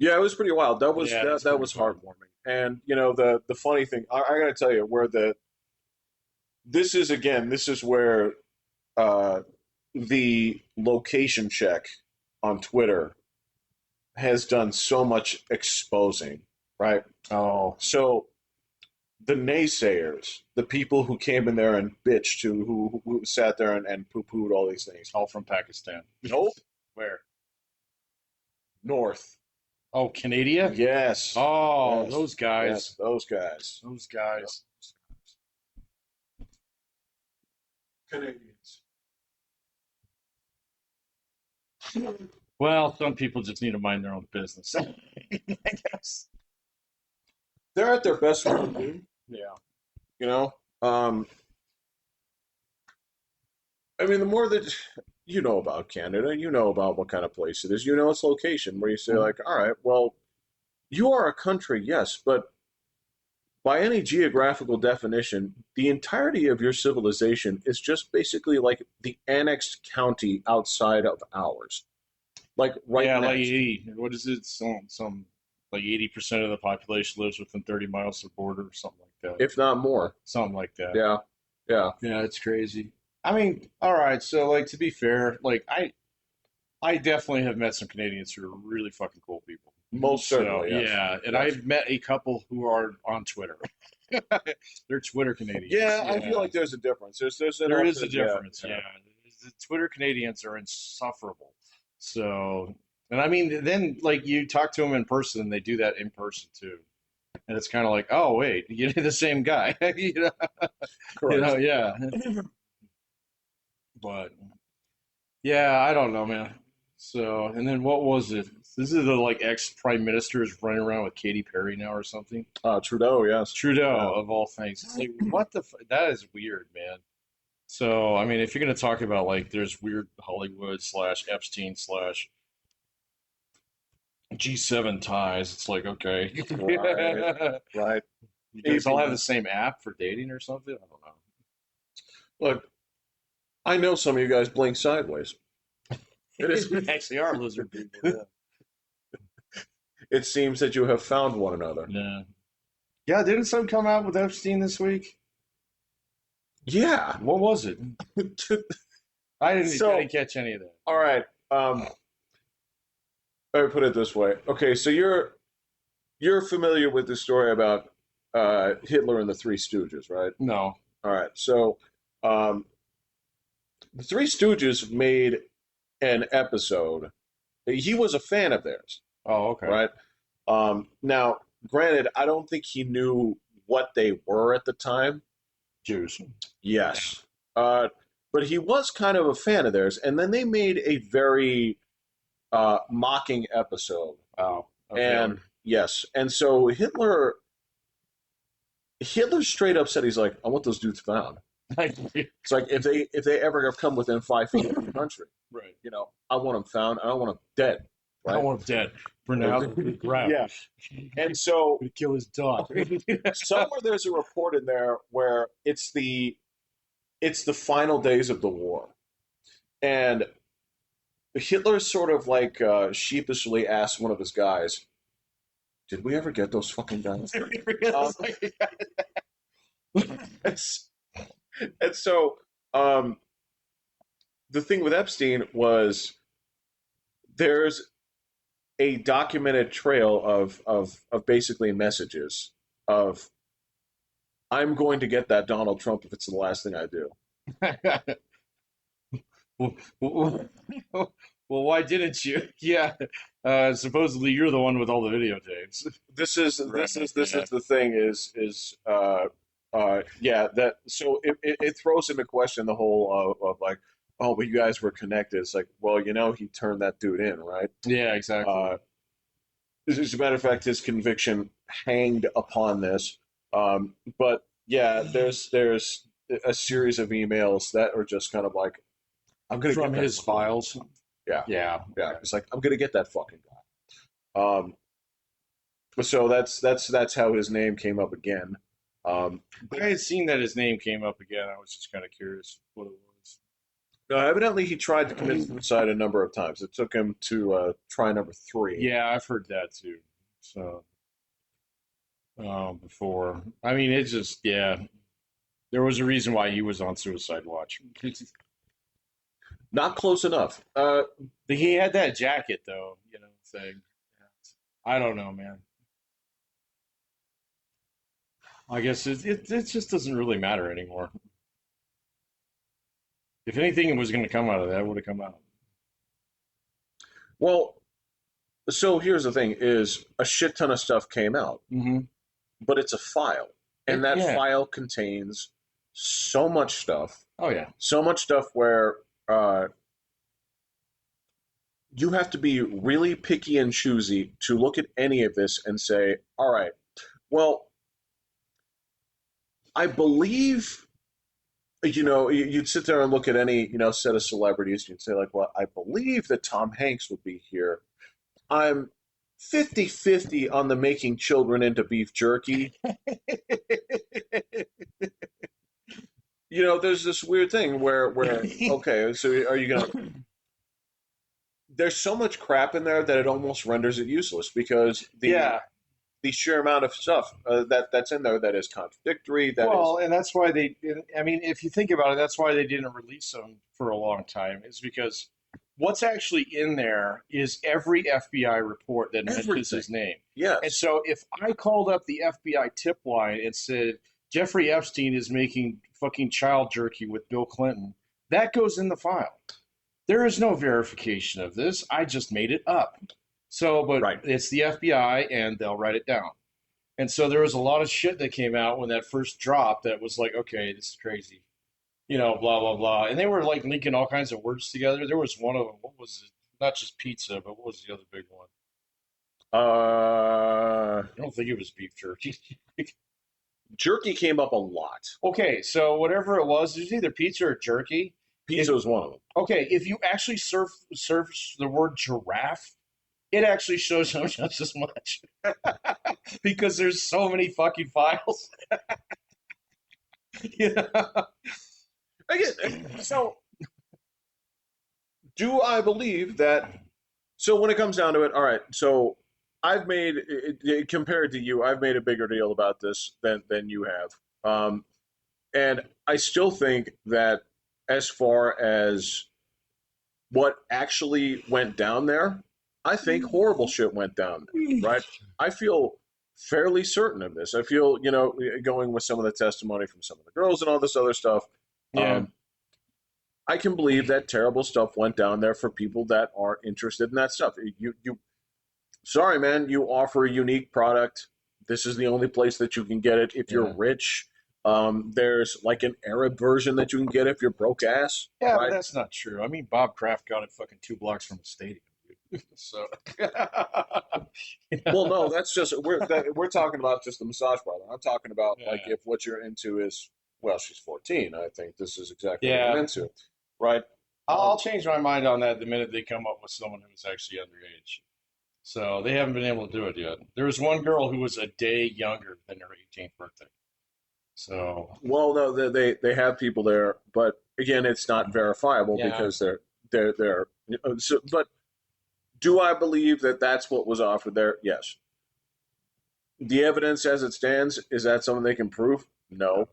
Yeah, it was pretty wild. That was Yeah, that's that pretty was funny. heartwarming. And the funny thing, I got to tell you, where this is where uh, the location check on Twitter has done so much exposing, right? Oh, So the naysayers, the people who came in there and bitched, who sat there and poo pooed all these things. all from Pakistan. Nope, Where? North. Oh, Canada? Yes, Oh, yes, those guys. yes, those guys. Those guys. Canadians. Well, some people just need to mind their own business. I guess. They're at their best when they do, Yeah. you know. Um, I mean, the more that you know about Canada, you know about what kind of place it is, you know its location, where you say, Mhm. like, all right, well, you are a country, yes, but by any geographical definition, the entirety of your civilization is just basically like the annexed county outside of ours, like right Yeah, like next, 80. What is it? Some like 80% of the population lives within 30 miles of the border or something like that. if not more. Something like that. Yeah, yeah, Yeah, it's crazy. I mean, all right, so like to be fair, like I definitely have met some Canadians who are really fucking cool people. most So certainly, yes, yeah, and yes. I've met a couple who are on Twitter. They're Twitter Canadians. Yeah, I feel Yeah, like there's a difference. There's an there is a ultimate, yeah, difference. yeah. Yeah, the Twitter Canadians are insufferable. So, and I mean, then like you talk to them in person, they do that in person too, and it's kind of like, oh wait, you're the same guy. Correct. Yeah. But yeah, I don't know, man. So, and then what was it? This is the like ex prime minister is running around with Katy Perry now or something. Trudeau, yes, Trudeau yeah. of all things. It's like what the that is weird, man. So, I mean, if you're gonna talk about like there's weird Hollywood slash Epstein slash G7 ties, it's like okay, Right, right. you guys all have Even the same app for dating or something. I don't look, I know some of you guys blink sideways. It know. is. We actually are lizard people. It seems that you have found one another. Yeah. Yeah. Didn't some come out with Epstein this week? Yeah. What was it? I So, didn't catch any of that. all right. I would put it this way. Okay, so you're familiar with the story about Hitler and the Three Stooges, right? No. All right. So, um, the Three Stooges made an episode. He was a fan of theirs, Oh, okay. right? Now, granted, I don't think he knew what they were at the time. Jews. Yes. But he was kind of a fan of theirs. And then they made a very mocking episode. Oh, of And Hitler. yes. And so Hitler straight up said, he's like, I want those dudes found. Right. It's like if they ever have come within 5 feet of the country, I want them found. I don't want them dead. I Right? want him dead. For now, grab. Yeah. And so We kill his dog. somewhere there's a report in there where it's the final days of the war, and Hitler sort of like sheepishly asked one of his guys, "Did we ever get those fucking guns?" and, and so um, the thing with Epstein was there's a documented trail of basically messages of I'm going to get that Donald Trump if it's the last thing I do. well, why didn't you? Yeah. Supposedly you're the one with all the videotapes. This is the thing yeah, that so it throws into question the whole of like, oh, but you guys were connected. It's like, well, he turned that dude in, right? Yeah, exactly. As a matter of fact, his conviction hanged upon this. But yeah, there's a series of emails that are just kind of like, I'm gonna From get that his fucking guy. files. Yeah, Yeah. yeah. It's like I'm gonna get that fucking guy. So that's how his name came up again. I had seen that his name came up again. I was just kind of curious what it was. Evidently, he tried to commit suicide a number of times. It took him to try number three. Yeah, I've heard that too. So before, I mean, it's just yeah. There was a reason why he was on suicide watch. Not close enough. He had that jacket though, thing. I don't know, man. I guess it just doesn't really matter anymore. If anything was going to come out of that, it would have come out. Well, so here's the thing: is a shit ton of stuff came out, Mm-hmm. but it's a file, and that Yeah. file contains so much stuff, Oh yeah. so much stuff where you have to be really picky and choosy to look at any of this and say, all right, well, I believe, you'd sit there and look at any, set of celebrities, you'd say, like, well, I believe that Tom Hanks would be here. I'm 50-50 on the making children into beef jerky. There's this weird thing where okay, so are you going to there's so much crap in there that it almost renders it useless because Yeah. the sheer amount of stuff that's in there that is contradictory. Well, and that's why I mean, if you think about it, that's why they didn't release them for a long time, is because what's actually in there is every FBI report that mentions his name. Yes. And so if I called up the FBI tip line and said, Jeffrey Epstein is making fucking child jerky with Bill Clinton, that goes in the file. There is no verification of this. I just made it up. So, but Right. it's the FBI and they'll write it down. And so there was a lot of shit that came out when that first dropped that was like, okay, this is crazy. Blah, blah, blah. And they were like linking all kinds of words together. There was one of them, what was it? Not just pizza, but what was the other big one? Uh, I don't think it was beef jerky. Jerky came up a lot. Okay, so whatever it was either pizza or jerky. Pizza was one of them. Okay, if you actually search the word giraffe, it actually shows up just as much because there's so many fucking files. Yeah. Again, so do I believe that? So when it comes down to it, all right. So I've made compared to you, I've made a bigger deal about this than you have, and I still think that as far as what actually went down there, I think horrible shit went down there, right? I feel fairly certain of this. I feel, going with some of the testimony from some of the girls and all this other stuff, Yeah. I can believe that terrible stuff went down there for people that are interested in that stuff. Sorry, man, you offer a unique product. This is the only place that you can get it. If you're rich, there's like an Arab version that you can get if you're broke ass. Yeah, right? but that's not true. I mean, Bob Kraft got it fucking 2 blocks from the stadium, dude. So, Well, no, that's just we're talking about just the massage parlor. I'm talking about like Yeah. if what you're into is she's 14. I think this is exactly what Yeah. I'm into, right? I'll change my mind on that the minute they come up with someone who's actually underage. So they haven't been able to do it yet. There was one girl who was a day younger than her 18th birthday. So Well, no, they have people there, but again, it's not verifiable Yeah. because they're. So, but do I believe that that's what was offered there? Yes. The evidence as it stands, is that something they can prove? No.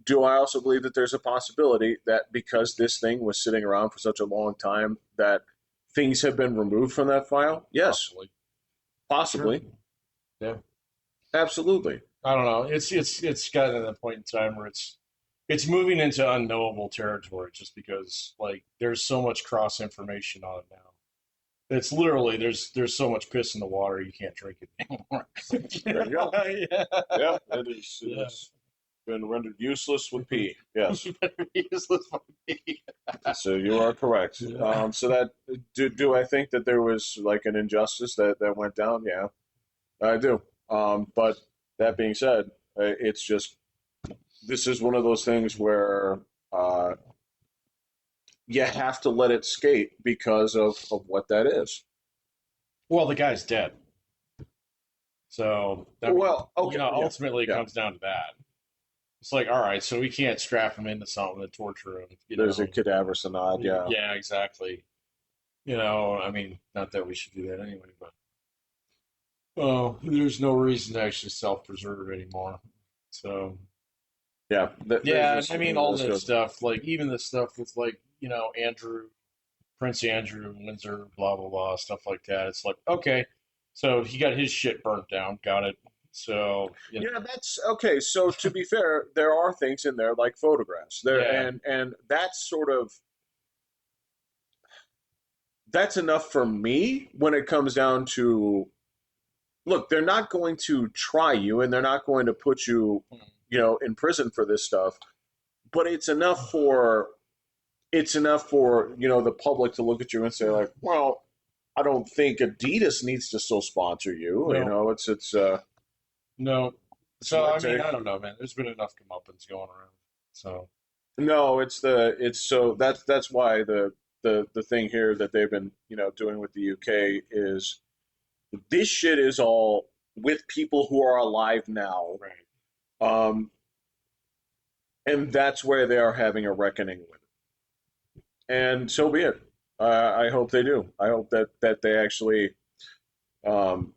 Do I also believe that there's a possibility that because this thing was sitting around for such a long time that things have been removed from that file? Yes, possibly. Sure. Yeah. Absolutely. I don't know. It's gotten to the point in time where it's moving into unknowable territory just because like there's so much cross information on it now. It's literally there's so much piss in the water you can't drink it anymore. There you go. Yeah. Yeah, it's been rendered useless with pee. Yes. Useless for me. So you are correct. Yeah. So that do I think that there was like an injustice that went down? Yeah, I do. But that being said, it's just this is one of those things where you have to let it skate because of what that is. Well, the guy's dead. So that, Well, okay, yeah, ultimately it yeah. comes down to that. It's like, all right, so we can't strap him into something and torture him, There's a cadaver sonad, yeah. Yeah, exactly. I mean, not that we should do that anyway, but there's no reason to actually self-preserve anymore. So, Yeah, there's yeah, and just I mean all this that goes. stuff, like even the stuff with like, Prince Andrew, Windsor, blah blah blah, stuff like that. It's like, okay, so he got his shit burnt down, got it. So, Yeah, that's okay. So to be fair, there are things in there like photographs there, yeah, and that's sort of that's enough for me when it comes down to look. They're not going to try you, and they're not going to put you, in prison for this stuff. But it's enough for the public to look at you and say like, well, I don't think Adidas needs to still sponsor you. no, no. It's So my I mean, take. I don't know, man. There's been enough comeuppance going around. So No, it's so that's why the thing here that they've been doing with the UK is this shit is all with people who are alive now, right. um, and that's where they are having a reckoning with it. And so be it. I hope they do. I hope that they actually. Um,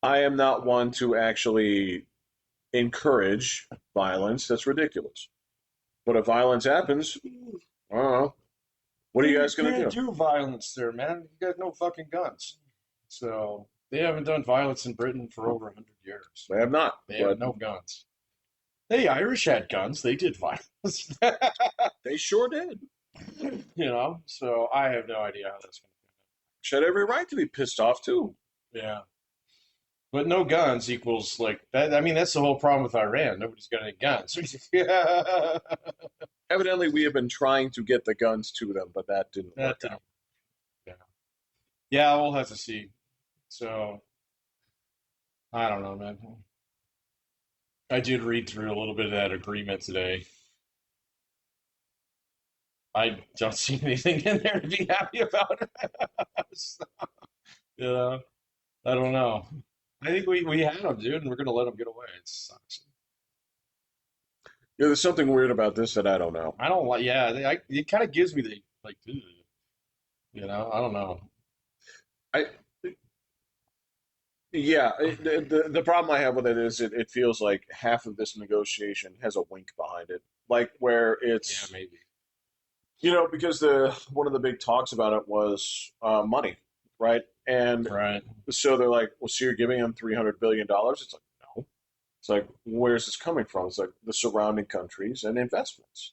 I am not one to actually encourage violence. That's ridiculous. But if violence happens, I don't know. What are you You guys gonna can't do? do violence there, man. You got no fucking guns. So they haven't done violence in Britain for over 100 years. They have not, They have but no guns. The Irish had guns. They did violence. they sure did. So I have no idea how that's going She had every right to be pissed off too. to go. Yeah. But no guns equals like that. I mean, that's the whole problem with Iran. Nobody's got any guns. Yeah. Evidently, we have been trying to get the guns to them, but that didn't That work didn't. out. Yeah. Yeah, we'll have to see. So I don't know, man. I did read through a little bit of that agreement today. I don't see anything in there to be happy about. So, I don't know. I think we had them, dude, and we're gonna let them get away. It sucks. Yeah, there's something weird about this that I don't know. I don't like. Yeah, it kind of gives me the like. Ugh, I don't know. I Yeah, the problem I have with it is it feels like half of this negotiation has a wink behind it, like where Yeah, it's maybe. because the one of the big talks about it was money, right? And Right. so they're like, well, so you're giving them $300 billion? It's like, no. It's like, where's this coming from? It's like the surrounding countries and investments.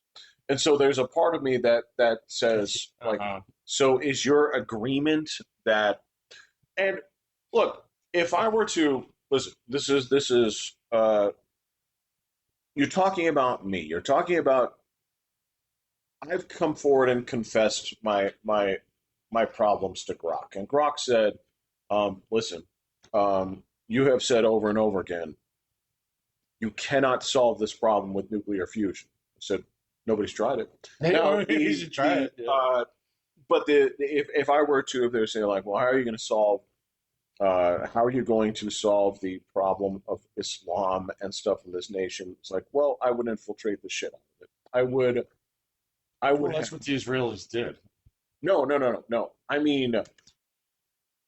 And so there's a part of me that says, like, Uh-huh. so is your agreement that, and look, if I were to listen, you're talking about me. You're talking about I've come forward and confessed my problems to Grok, and Grok said, "Listen, you have said over and over again you cannot solve this problem with nuclear fusion." I said, "Nobody's tried it." Now You should try it. Yeah. but if I were to, if they were saying like, well, how are you going to solve? How are you going to solve the problem of Islam and stuff in this nation? It's like, well, I would infiltrate the shit out of it. I Well, would that's what the Israelis did. no, no, no, no, no. I mean,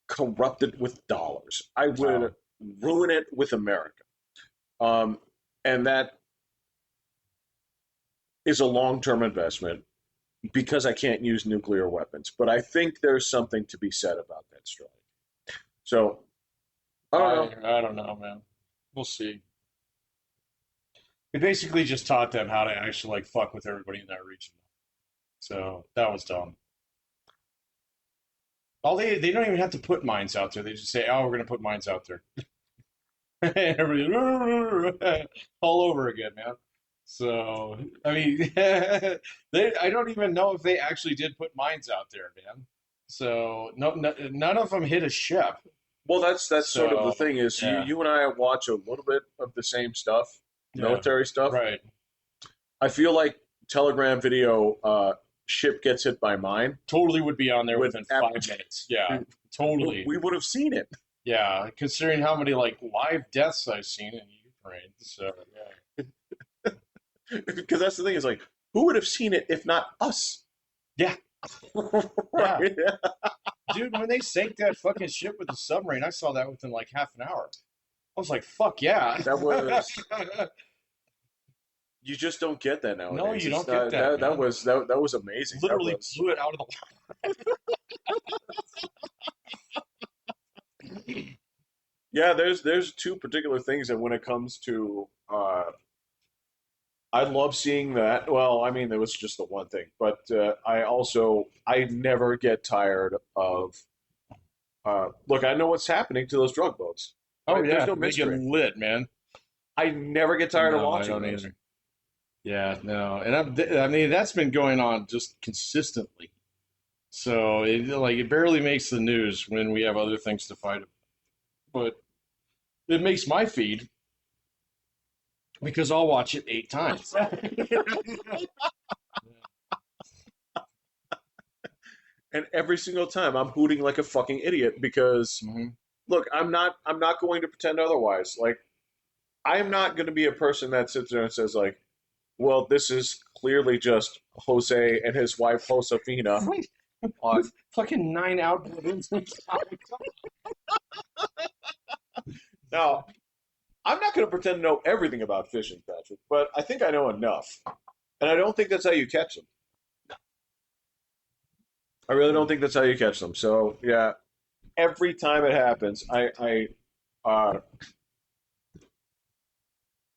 corrupt it with dollars. I would Oh, ruin it with America. Um, and that is a long-term investment because I can't use nuclear weapons. But I think there's something to be said about that strategy. So I don't know. I don't know, man. We'll see. They basically just taught them how to actually like fuck with everybody in that region. So that was dumb. All they don't even have to put mines out there. They just say, "Oh, we're gonna put mines out there." Everybody all over again, man. So I mean, I don't even know if they actually did put mines out there, man. So no, none of them hit a ship. Well, that's sort of the So thing is you yeah, you and I watch a little bit of the same stuff, yeah, military stuff. right. I feel like Telegram video ship gets hit by mine Totally would be on there with within 5 minutes. Yeah, totally. we would have seen it. Yeah, considering how many like live deaths I've seen in Ukraine. So yeah. Because that's the thing is like, who would have seen it if not us? Yeah, yeah, Right? dude. When they sank that fucking ship with the submarine, I saw that within like half an hour. I was like, fuck yeah. That was you just don't get that No, nowadays. you It's don't get not that, man. that was amazing. That Literally was blew it out of the. yeah. There's two particular things that when it comes to I love seeing that. Well, I mean, it was just the one thing, but I never get tired of. Look, I know what's happening to those drug boats. Oh Right? There's yeah, no they get mystery. lit, man. I never get tired of No, I watching don't those. either. Yeah, no, and I mean that's been going on just consistently. So it barely makes the news when we have other things to fight about. But it makes my feed because I'll watch it 8 times. And every single time, I'm hooting like a fucking idiot because Mhm. look, I'm not going to pretend otherwise. Like I am not going to be a person that sits there and says like, well, this is clearly just Jose and his wife Josefina Wait, on. with fucking 9 outbuildings. Now, I'm not going to pretend to know everything about fishing, Patrick, but I think I know enough, and I don't think that's how you catch them. I really don't think that's how you catch them. So yeah, every time it happens, I'm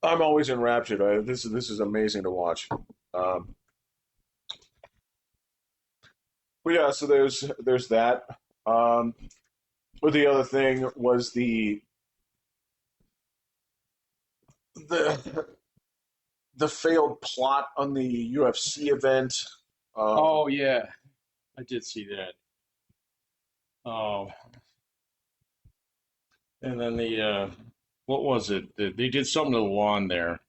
always enraptured. This is amazing to watch. Um, but yeah, so there's that. Um, but the other thing was the the failed plot on the UFC event. Oh yeah, I did see that. Oh, and then what was it? They did something to the lawn there.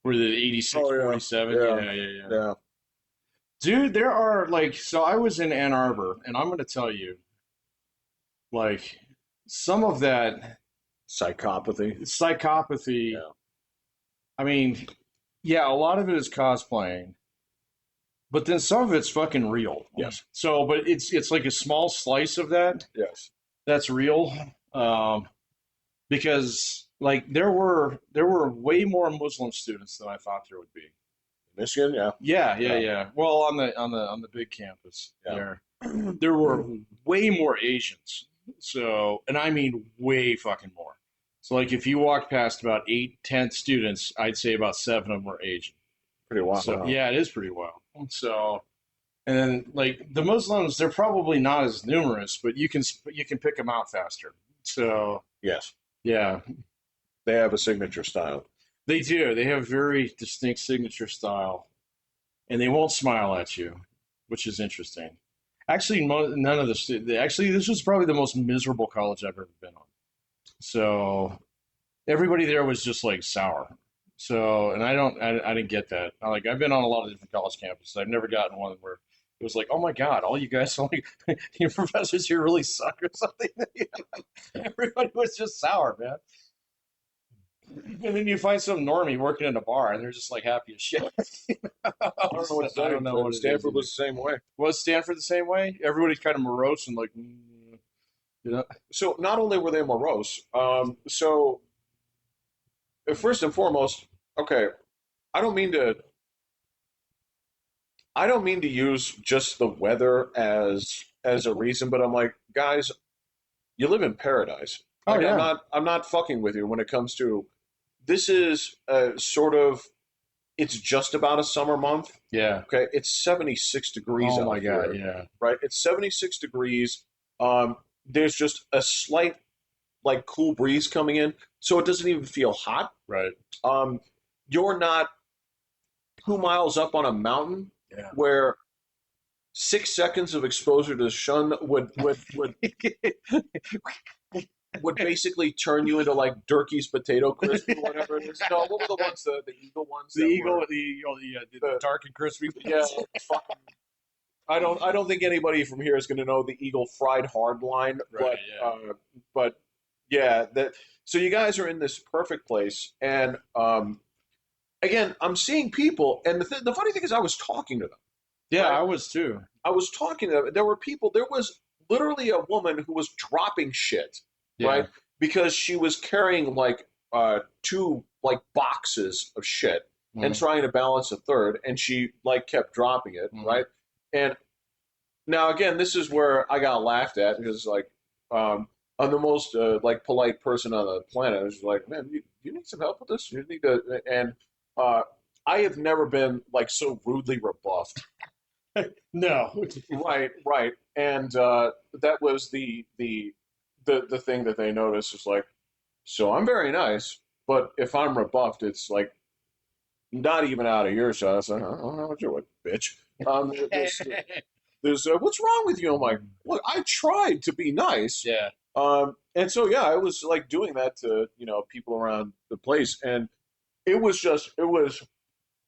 Were the Oh yeah, 86-47? yeah, Yeah, yeah, yeah. yeah. Dude, there are like so I was in Ann Arbor and I'm gonna tell you, like some of that Psychopathy. psychopathy, Yeah. I mean, yeah, a lot of it is cosplaying, but then some of it's fucking real. Yes. So, but it's like a small slice of that Yes. that's real. Um, because like there were way more Muslim students than I thought there would be. Michigan. Yeah. Yeah, yeah, Yeah. yeah. Well, on the big campus Yeah. there were way more Asians. So, and I mean way fucking more. So, like, if you walk past about 8, 10 students, I'd say about 7 of them were Asian. Pretty wild. So, Huh? yeah, it is pretty well. So, and then like the Muslims, they're probably not as numerous, but you can pick them out faster. So, Yes. yeah, They have a signature style. they do. They have very distinct signature style, and they won't smile at you, which is interesting. Actually, none of actually, this was probably the most miserable college I've ever been on. So everybody there was just like sour. So, and I didn't get that. I've been on a lot of different college campuses. I've never gotten one where it was like, oh my God, all you guys are like, your professors here really suck or something. Everybody was just sour, man. And then you find some normie working in a bar and they're just like happy as shit. I don't know what I don't know what it is Stanford either. was the same way. Was Stanford the same way? Everybody's kind of morose and like, you know. So not only were they morose, so first and foremost, okay, I don't mean to I don't mean to use just the weather as a reason, but I'm like, guys, you live in paradise. Oh Like yeah, I'm not fucking with you when it comes to this is sort of it's just about a summer month. yeah. Okay, it's 76 degrees Oh out my God, here, yeah. right? It's 76 degrees. There's just a slight like cool breeze coming in, so it doesn't even feel hot. Right. Um, you're not 2 miles up on a mountain Yeah. where 6 seconds of exposure to the sun would basically turn you into like Durkee's potato crisp or whatever it is. No, what were the ones the eagle ones? The That eagle, were, yeah, the the, dark and crispy. yeah, fucking. I don't think anybody from here is going to know the Eagle fried hard line, Right. Yeah. but yeah, that. So you guys are in this perfect place, and again, I'm seeing people, and the funny thing is, I was talking to them. Yeah, Right? I was too. I was talking to them. There were people. There was literally a woman who was dropping shit, right? Yeah. Because she was carrying like two like boxes of shit and Mm, trying to balance a third, and she like kept dropping it, mm. right? And now again, this is where I got laughed at because like I'm the most like polite person on the planet. I was like, man, you need some help with this. You need to, and uh, I have never been like so rudely rebuffed. No. Right, right, and that was the thing that they noticed is like, so I'm very nice, but if I'm rebuffed, it's like not even out of earshot. It's like, I don't know what you're with, bitch. There's what's wrong with you? I'm like, look, I tried to be nice, Yeah. and so yeah, I was like doing that to people around the place, and it was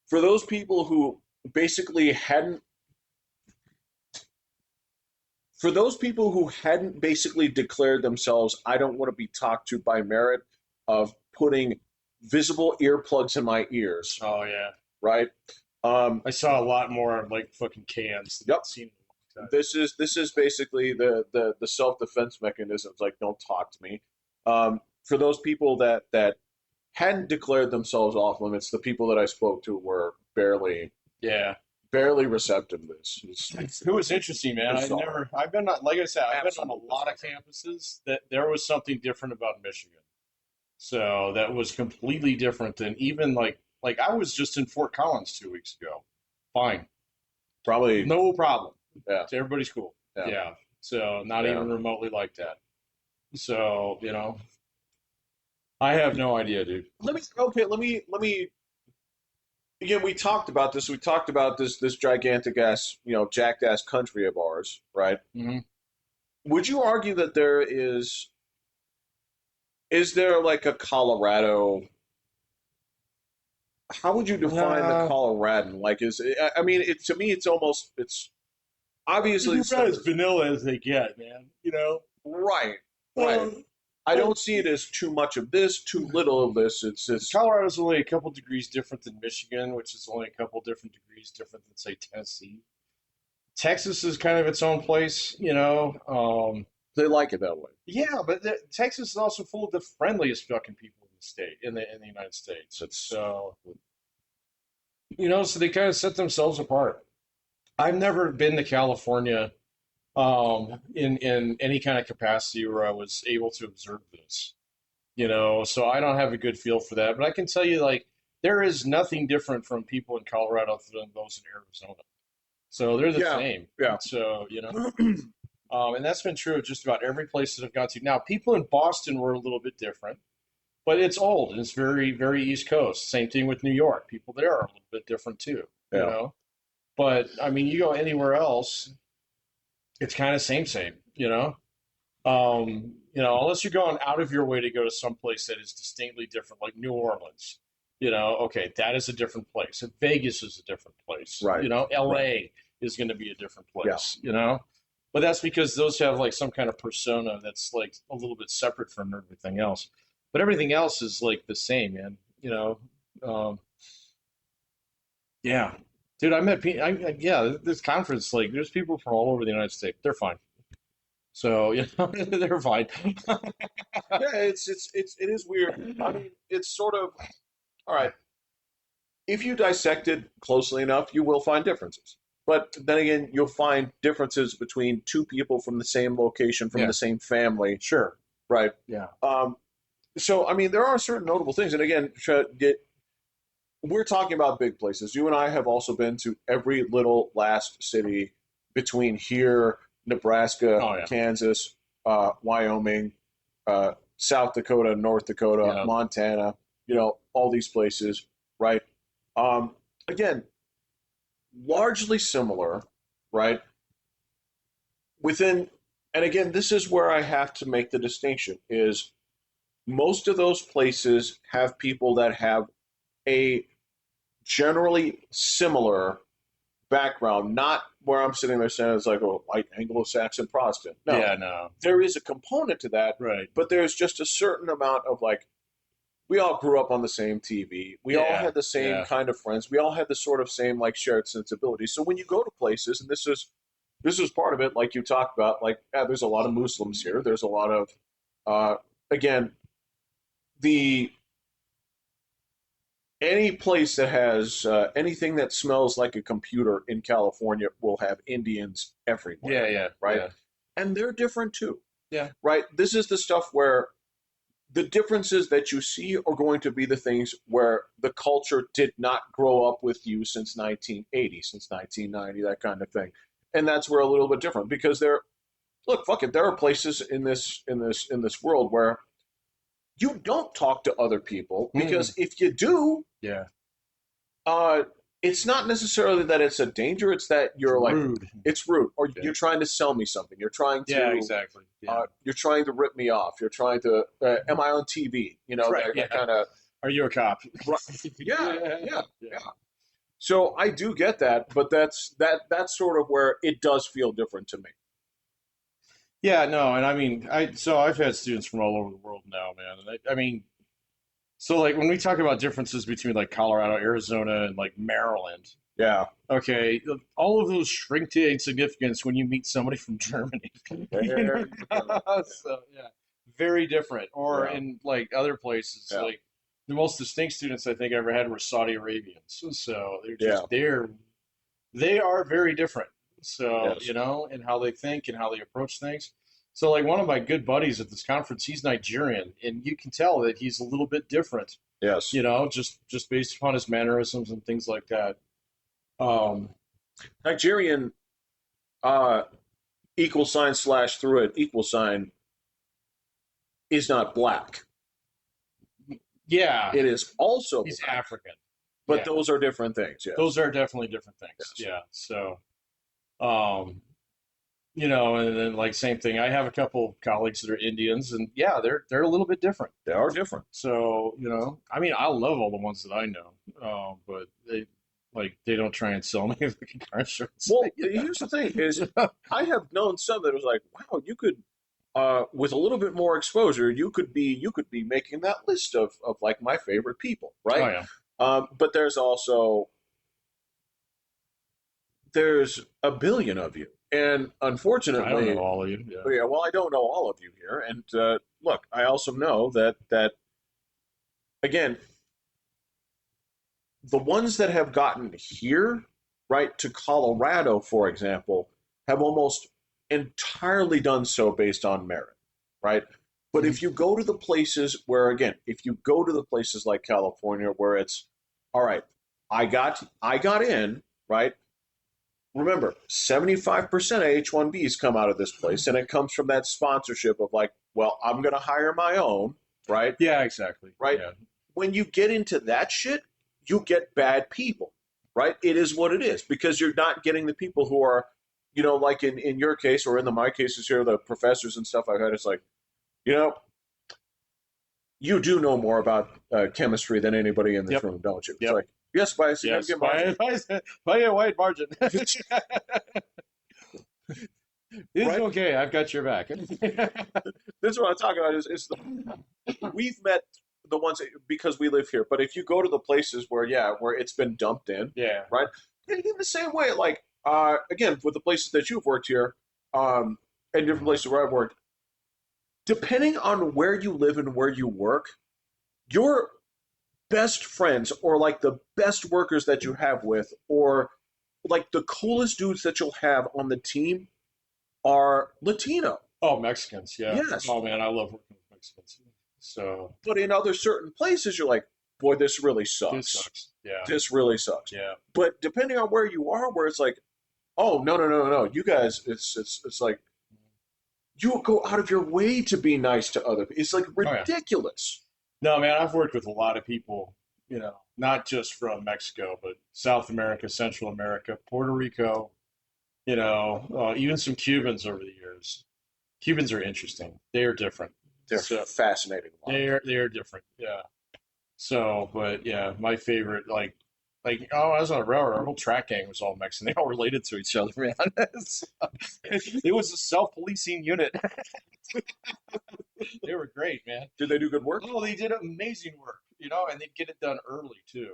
for those people who basically hadn't for those people who hadn't basically declared themselves, I don't want to be talked to by merit of putting visible earplugs in my ears, Oh yeah. right? Um, I saw a lot more like fucking cans than yep. I'd seen in a long time. This is basically the self defense mechanisms. Like, don't talk to me. For those people that hadn't declared themselves off limits, the people that I spoke to were Yeah. barely receptive to this. It was interesting, man. Bizarre. I've been on, like I said, I've been on a Absolutely lot of bizarre. campuses that there was something different about Michigan. So that was completely different than even like I was just in Fort Collins 2 weeks ago. Fine. Probably, No problem. yeah, So everybody's cool. yeah, Yeah. So not yeah. even remotely like that. So, I have no idea, dude. Let me again, we talked about this. We talked about this gigantic ass, jacked ass country of ours, right? Hmm. Would you argue that is there like a Colorado? How would you define the Uh, Coloradan? Like, I mean, to me, it's obviously you're about stuff as is vanilla as they get, man. right, right. Um, I don't see it as too much of this, too little of this. It's Colorado's only a couple degrees different than Michigan, which is only a couple different degrees different than, say, Tennessee. Texas is kind of its own place. they like it that way. Yeah, but Texas is also full of the friendliest fucking people in the state, in the United States. It's So they kind of set themselves apart. I've never been to California in any kind of capacity where I was able to observe this. So I don't have a good feel for that. But I can tell you, like, there is nothing different from people in Colorado than those in Arizona. So they're the yeah, same. yeah, And that's been true of just about every place that I've gone to. Now, people in Boston were a little bit different, but it's old and it's very, very East Coast. Same thing with New York. People there are a little bit different too, you yeah. know. But I mean, you go anywhere else, it's kind of same. Unless you're going out of your way to go to some place that is distinctly different, like New Orleans. Okay, that is a different place. And Vegas is a different place. Right, right. LA is going to be a different Yeah. place. But that's because those have like some kind of persona that's like a little bit separate from everything else. But everything else is like the same, man. Um, yeah. Dude, I met people. Yeah, this conference, like, there's people from all over the United States. They're fine. So, they're fine. Yeah, it is weird. I mean, it's sort of all right. If you dissect it closely enough, you will find differences. But then again, you'll find differences between two people from the same location, from Yeah, the same family, sure. right? Yeah. So, I mean, there are certain notable things. And again, we're talking about big places. You and I have also been to every little last city between here, Nebraska, Oh, yeah. Kansas, Wyoming, South Dakota, North Dakota, Yeah. Montana, all these places, right? Again, largely similar, right? Within, and again, this is where I have to make the distinction is most of those places have people that have a generally similar background, not where I'm sitting there saying it's like a white Anglo-Saxon Protestant. No, Yeah, no. there is a component to that, Right. but there's just a certain amount of like we all grew up on the same TV. We all Yeah, had the same yeah, kind of friends. We all had the sort of same like shared sensibilities. So when you go to places, and this is part of it, like you talked about, like there's a lot of Muslims here. There's a lot of uh, again the any place that has anything that smells like a computer in California will have Indians everywhere, yeah, yeah, right? yeah, And they're different too, yeah, right? This is the stuff where the differences that you see are going to be the things where the culture did not grow up with you since 1980, since 1990, that kind of thing. And that's where a little bit different because look, fuck it, there are places in this world where you don't talk to other people mm, because if you do, yeah. uh, it's not necessarily that it's a danger. It's that It's you're like, rude. it's rude, or Yeah, you're trying to sell me something. yeah, exactly. Yeah, You're trying to rip me off. You're trying to, am I on TV? right. That Yeah. kind of, Are you a cop? yeah, Yeah, yeah, yeah. yeah. So I do get that, but that's sort of where it does feel different to me. Yeah, no, and I mean, I've had students from all over the world now, man. And I mean, so like when we talk about differences between like Colorado, Arizona, and like Maryland, Yeah, okay, all of those shrink to insignificance when you meet somebody from Germany. You there you go. know? So yeah, very different. Or Yeah, in like other places, yeah, like the most distinct students I think I ever had were Saudi Arabians. So yeah, they are very different. So, yes, and how they think and how they approach things. So, like one of my good buddies at this conference, he's Nigerian, and you can tell that he's a little bit different, yes. just based upon his mannerisms and things like that. Um, Nigerian uh, equal sign slash through it equal sign is not black. yeah, It is also he's black, African. but Yeah, those are different things. those Yes, are definitely different things. yes, Yeah. So, um, and then like same thing. I have a couple colleagues that are Indians, and yeah, they're a little bit different. they are different. So, I mean, I love all the ones that I know, but they don't try and sell me like a car insurance. Well, here's the thing: is I have known some that was like, wow, you could, with a little bit more exposure, you could be making that list of like my favorite people, Oh right? yeah, But there's a billion of you, and I don't know unfortunately, all of you. Yeah, yeah. Well, I don't know all of you here, and look, I also know that again, the ones that have gotten here, right, to Colorado, for example, have almost entirely done so based on merit, right? But Mhm. if you go to the places where, again, if you go to the places like California where it's, all right, I got in, right? Remember, 75% of H-1Bs come out of this place, and it comes from that sponsorship of like, well, I'm going to hire my own, right? Yeah, exactly. Right? Yeah, When you get into that shit, you get bad people, right? It is what it is because you're not getting the people who are, like in your case or in my cases here, the professors and stuff I've had. It's like, you know, you do know more about chemistry than anybody in this yep, room, don't you? It's yep, like, yes, by a yes. significant margin, By a wide margin. It's right? okay. I've got your back. This is what I'm talking about. We've met the ones because we live here, but if you go to the places where it's been dumped in, Yeah. right? In the same way, like again, with the places that you've worked here, and different places where I've worked, depending on where you live and where you work, your best friends or like the best workers that you have with, or like the coolest dudes that you'll have on the team are Latino. Oh, Mexicans. Yeah. Yes. Oh man, I love working with Mexicans. So But in other certain places, you're like, boy, this really this sucks. sucks. Yeah. This really sucks. Yeah. But depending on where you are, where it's like, oh no no no no, you guys, it's like you go out of your way to be nice to other people. It's like Oh yeah. ridiculous. No, man, I've worked with a lot of people, not just from Mexico, but South America, Central America, Puerto Rico, even some Cubans over the years. Cubans are interesting. They are different. They're So fascinating. they're different. Yeah. So, but yeah, my favorite, I was on a railroad. Our whole track gang was all Mexican. They all related to each other, man. So, it was a self-policing unit. They were great, man. Did they do good work? Oh, they did amazing work, and they'd get it done early too.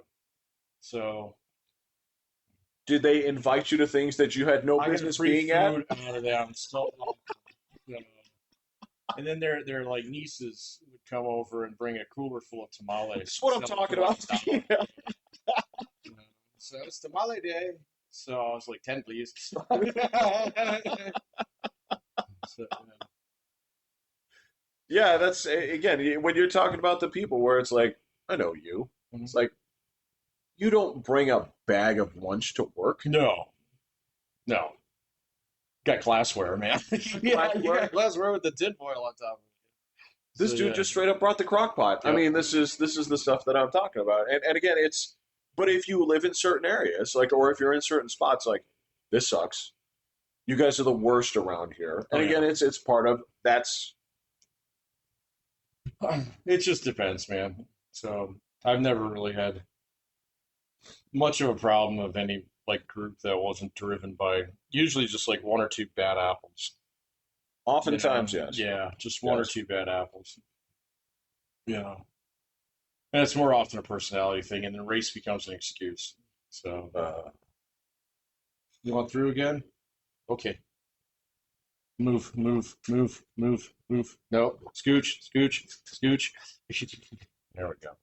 So Did they invite you to things that you had no I got business free being at? food out of them. So, and then their like nieces would come over and bring a cooler full of tamales. That's what I'm Sell them talking for like about. a dollar. Yeah. You know? So it's tamale day. So I was like 10, please. So, Yeah, that's again when you're talking about the people where it's like, I know you. It's like you don't bring a bag of lunch to work. no, no. Got glassware, man. Yeah, you Glassware? got glassware with the tinfoil on top of it. This So dude yeah. just straight up brought the crock pot. I Yep. mean, this is the stuff that I'm talking about. And again, it's but if you live in certain areas, like or if you're in certain spots, like this sucks. You guys are the worst around here. And Oh, again, yeah. it's part of that's It just depends, man. So I've never really had much of a problem of any like group that wasn't driven by usually just like one or two bad apples. oftentimes yes. Yeah, just one or Yes. two bad apples. Yeah. And it's more often a personality thing, and then race becomes an excuse. So you want through again? Okay. Move, move, move, move, move. No. Scooch, scooch, scooch. There we go.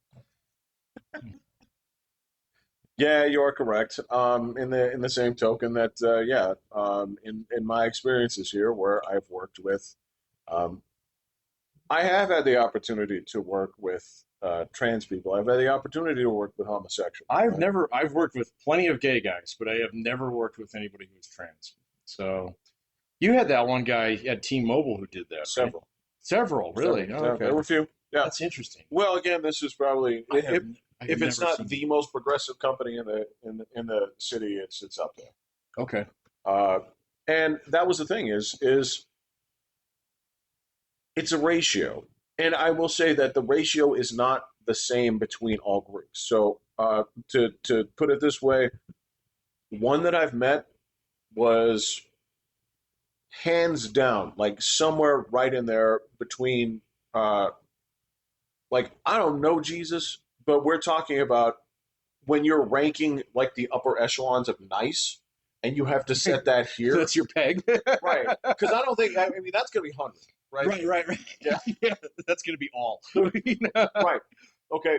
Yeah, you are correct. In the same token that yeah, in my experiences here where I've worked with, um, I have had the opportunity to work with trans people. I've had the opportunity to work with homosexuals. Right? I've worked with plenty of gay guys, but I have never worked with anybody who's trans. So you had that one guy at T-Mobile who did that, right? Several, Several, really? Oh, several. There okay. were a few. Yeah. That's interesting. Well, again, this is probably I have I have if it's never not seen. the most progressive company in the city, it's up there. Okay. Uh, and that was the thing is it's a ratio, and I will say that the ratio is not the same between all groups. So to put it this way, one that I've met was hands down like somewhere right in there between uh, like I don't know Jesus, but we're talking about when you're ranking like the upper echelons of nice, and you have to set that here, That's your peg. right? Because I don't think I mean that's gonna be 100, right? Right. Yeah. Yeah, that's gonna be all. Right. Okay.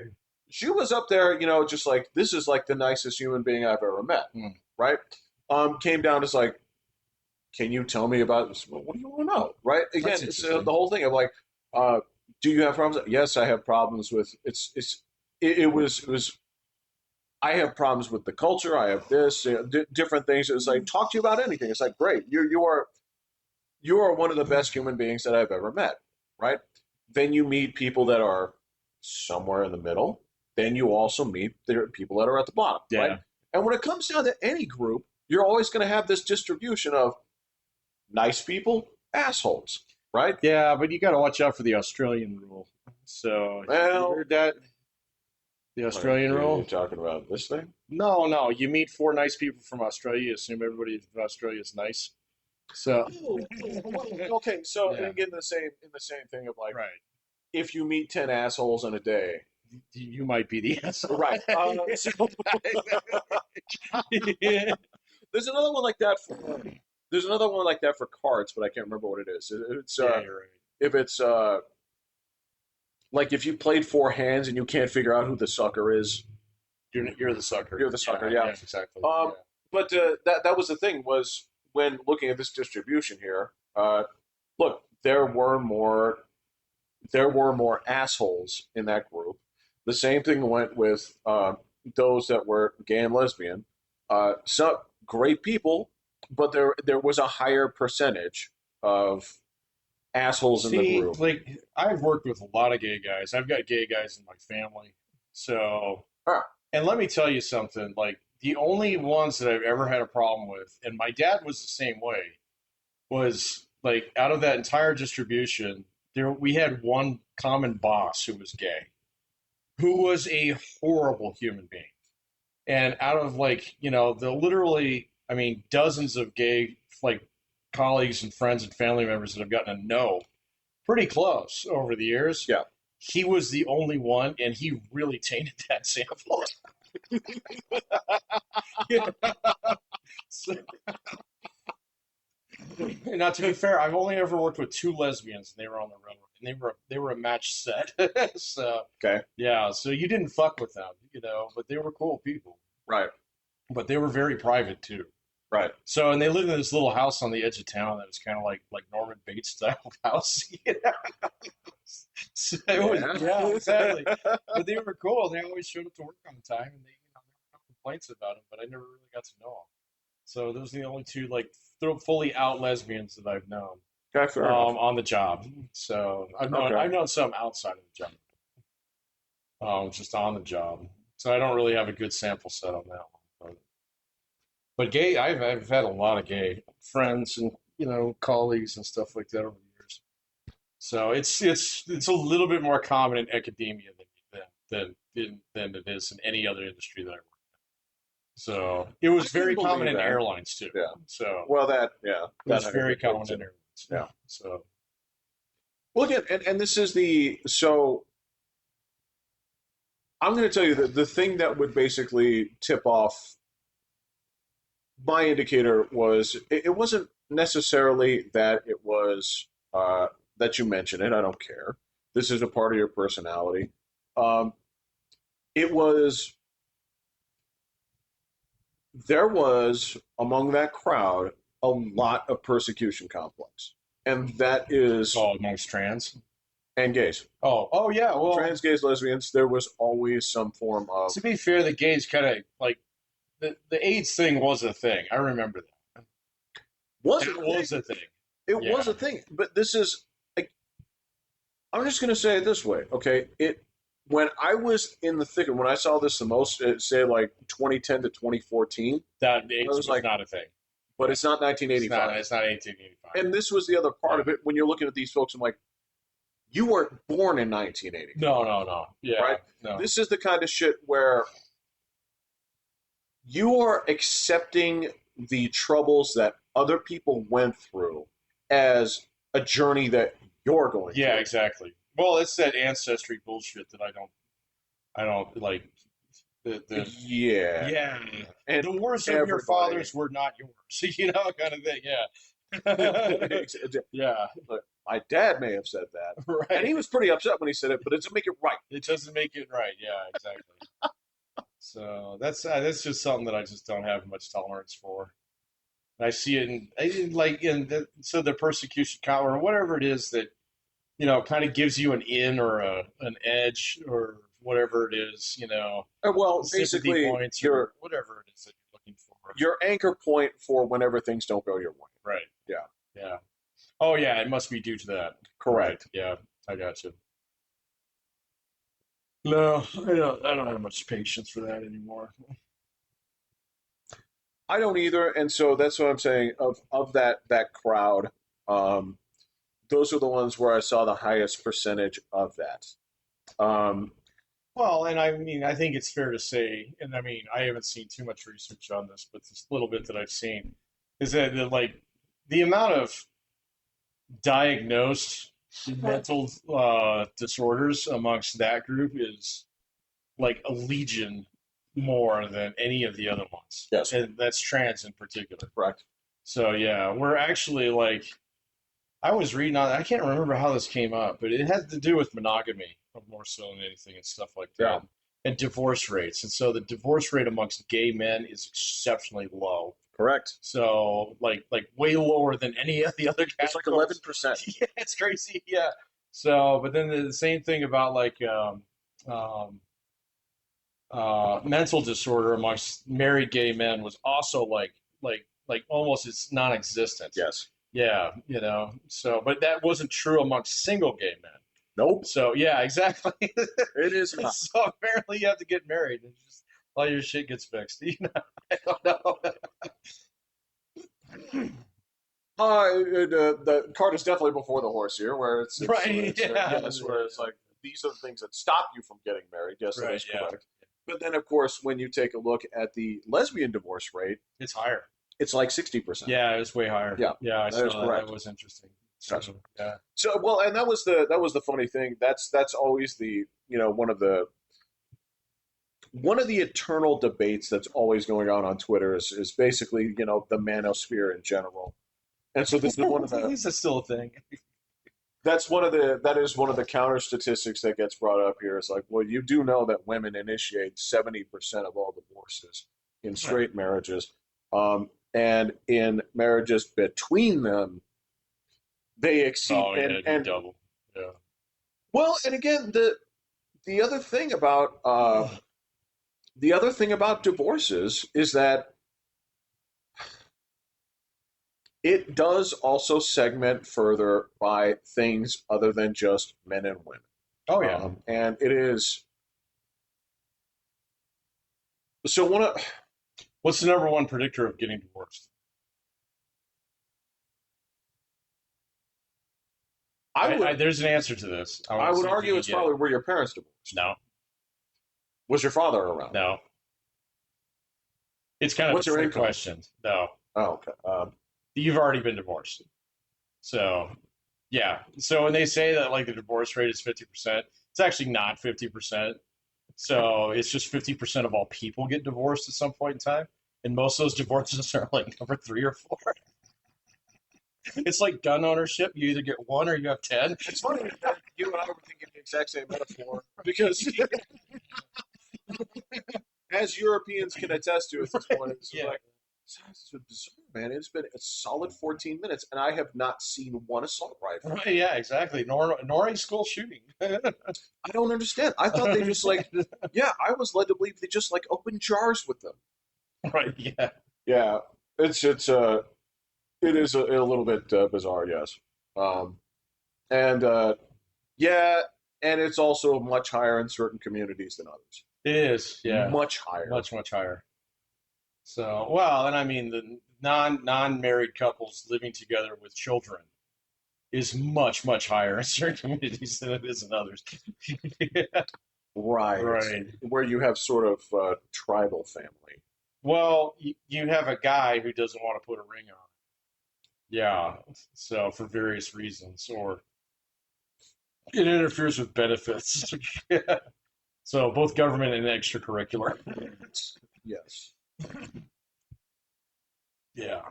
She was up there, just like this is like the nicest human being I've ever met, Hmm. right? Came down as like, can you tell me about this? Well, what do you want to know, right? Again, That's it's interesting. the whole thing of like, do you have problems? Yes, I have problems with it was I have problems with the culture. I have this different things. It's like talk to you about anything. It's like great. You are one of the best human beings that I've ever met, right? Then you meet people that are somewhere in the middle. Then you also meet the people that are at the bottom, right? Yeah. And when it comes down to any group, you're always going to have this distribution of nice people, assholes, right? Yeah, but you got to watch out for the Australian rule. So you Well, heard that? The Australian you're rule? talking about this thing. No. You meet four nice people from Australia, you assume everybody in Australia is nice. So Okay, so yeah, again, the same thing of like right. if you meet 10 assholes in a day, You might be the asshole. right? There's another one like that. There's another one like that for cards, but I can't remember what it is. It's Yeah, you're right. if it's like if you played four hands and you can't figure out who the sucker is, You're the sucker. you're the sucker. Yeah. Exactly. But that was the thing was when looking at this distribution here. Look, there were more assholes in that group. The same thing went with those that were gay and lesbian. Some great people, but there was a higher percentage of assholes in the See, group. like I've worked with a lot of gay guys. I've got gay guys in my family. So, Huh. and let me tell you something, like the only ones that I've ever had a problem with, and my dad was the same way, was like out of that entire distribution, there we had one common boss who was gay, who was a horrible human being. And out of like, the literally, I mean, dozens of gay like colleagues and friends and family members that I've gotten to know, pretty close over the years. Yeah. He was the only one, and he really tainted that sample. Yeah. So, now, to be fair, I've only ever worked with two lesbians, and they were on the road, and they were a match set. So Okay. yeah, so you didn't fuck with them, but they were cool people. Right. But they were very private too. Right. So, and they lived in this little house on the edge of town that was kind of like Norman Bates style house. So it was, yeah, exactly. But they were cool. They always showed up to work on time, and there were no complaints about them. But I never really got to know them. So those are the only two like fully out lesbians that I've known Okay, fair enough. on the job. So Okay. I've known some outside of the job, just on the job. So I don't really have a good sample set on that one. But gay, I've had a lot of gay friends and colleagues and stuff like that over the years. So it's a little bit more common in academia than it is in any other industry that I work in. So it was I can very common believe in that. airlines too. Yeah. So Well, it was that very had a big common too. in airlines. Yeah. So Well, again, and this is so I'm going to tell you that the thing that would basically tip off my indicator was it wasn't necessarily that it was that you mentioned it. I don't care. This is a part of your personality. Um, it was there was among that crowd a lot of persecution complex, and that is amongst trans. and gays, Oh yeah. Well, trans, gays, lesbians. There was always some form of. to be fair, the gays kind of like the AIDS thing was a thing. I remember that. It was a thing. It Yeah. was a thing, but this is like I'm just going to say it this way, okay? When I was in the thick, when I saw this the most, say like 2010 to 2014, That AIDS was was like- not a thing. but it's not It's 1985. not. It's not 1885. And this was the other part of it. When you're looking at these folks, I'm like, you weren't born in 1980. No. Yeah. Right? No. This is the kind of shit where you are accepting the troubles that other people went through as a journey that you're going Yeah, through. exactly. Well, it's that ancestry bullshit that I don't like. Yeah. Yeah. And The wars of your everybody- fathers were not yours. Kind of thing. Yeah. Yeah. My dad may have said that. Right. And he was pretty upset when he said it, but it doesn't make it right. It doesn't make it right. Yeah, exactly. So that's just something that I just don't have much tolerance for. And I see it so the persecution collar or whatever it is that kind of gives you an in or an edge or whatever it is, Well, sympathy basically, points your or whatever it is that you're looking for. your anchor point for whenever things don't go your way. Right. Yeah. Yeah. Oh yeah, it must be due to that. Correct. Yeah, I got you. No, I don't have much patience for that anymore. I don't either, and so that's what I'm saying. Of that crowd, those are the ones where I saw the highest percentage of that. Well, and I mean, I think it's fair to say, and I mean, I haven't seen too much research on this, but this little bit that I've seen is that like the amount of diagnosed mental disorders amongst that group is like a legion more than any of the other ones. Yes. And that's trans in particular. Correct. So yeah, we're actually like, I was reading on, I can't remember how this came up, but it had to do with monogamy more so than anything and stuff like that. Yeah. And divorce rates. And so the divorce rate amongst gay men is exceptionally low. Correct. So like way lower than any of the other It's like categories. 11%. Yeah, it's crazy. Yeah. So, but then the same thing about like mental disorder amongst married gay men was also like almost it's non-existent. Yes. Yeah, So, but that wasn't true amongst single gay men. Nope. So, yeah, exactly. It is not. So apparently you have to get married and just all your shit gets fixed. I don't know. The cart is definitely before the horse here, where it's Right, yeah. yes, where it's like these are the things that stop you from getting married. Yes, that Right, is yeah. correct. But then, of course, when you take a look at the lesbian divorce rate, It's higher. it's like 60%. Yeah, it was way higher. Yeah, Yeah, I that is saw that. correct. That was interesting. So, Gotcha. yeah. So well, and that was the funny thing. That's always the one of the eternal debates that's always going on Twitter is basically the manosphere in general. And so this is one of the Is this still a thing? that is one of the counter statistics that gets brought up here. It's like, well, you do know that women initiate 70% of all divorces in straight marriages, and in marriages between them, they exceed Oh yeah, and it'd be and double. Yeah. well, and again, the other thing about divorces is that it does also segment further by things other than just men and women. Oh yeah. And it is so one of What's the number one predictor of getting divorced? I would There's an answer to this. I I want to would see if you argue can it's get probably it. where your parents divorced. No, Was your father around? no. It's kind of a What's your trick income? question. No, Oh, okay. you've already been divorced. So, yeah. So when they say that like the divorce rate is 50%, it's actually not 50%. So it's just 50% of all people get divorced at some point in time. And most of those divorces are like number 3 or 4. It's like gun ownership. You either get one or you have 10. It's funny that you and I were thinking the exact same metaphor because, as Europeans can attest to at this point, it's Yeah. like, it's bizarre, man. It's been a solid 14 minutes, and I have not seen one assault rifle. Right, yeah, exactly. Nor a school shooting. I don't understand. I thought they just like, yeah, I was led to believe they just like open jars with them. Right, yeah. Yeah, it is a little bit bizarre, yes. Um, and yeah, and it's also much higher in certain communities than others. It is, yeah. Much higher. Much higher. So, well, and I mean the non-married couples living together with children is much higher in certain communities than it is in others. Yeah, Right. right. Where you have sort of tribal family. Well, you have a guy who doesn't want to put a ring on. Yeah. So for various reasons, or it interferes with benefits. Yeah. So both government and extracurricular. Yes. Yeah.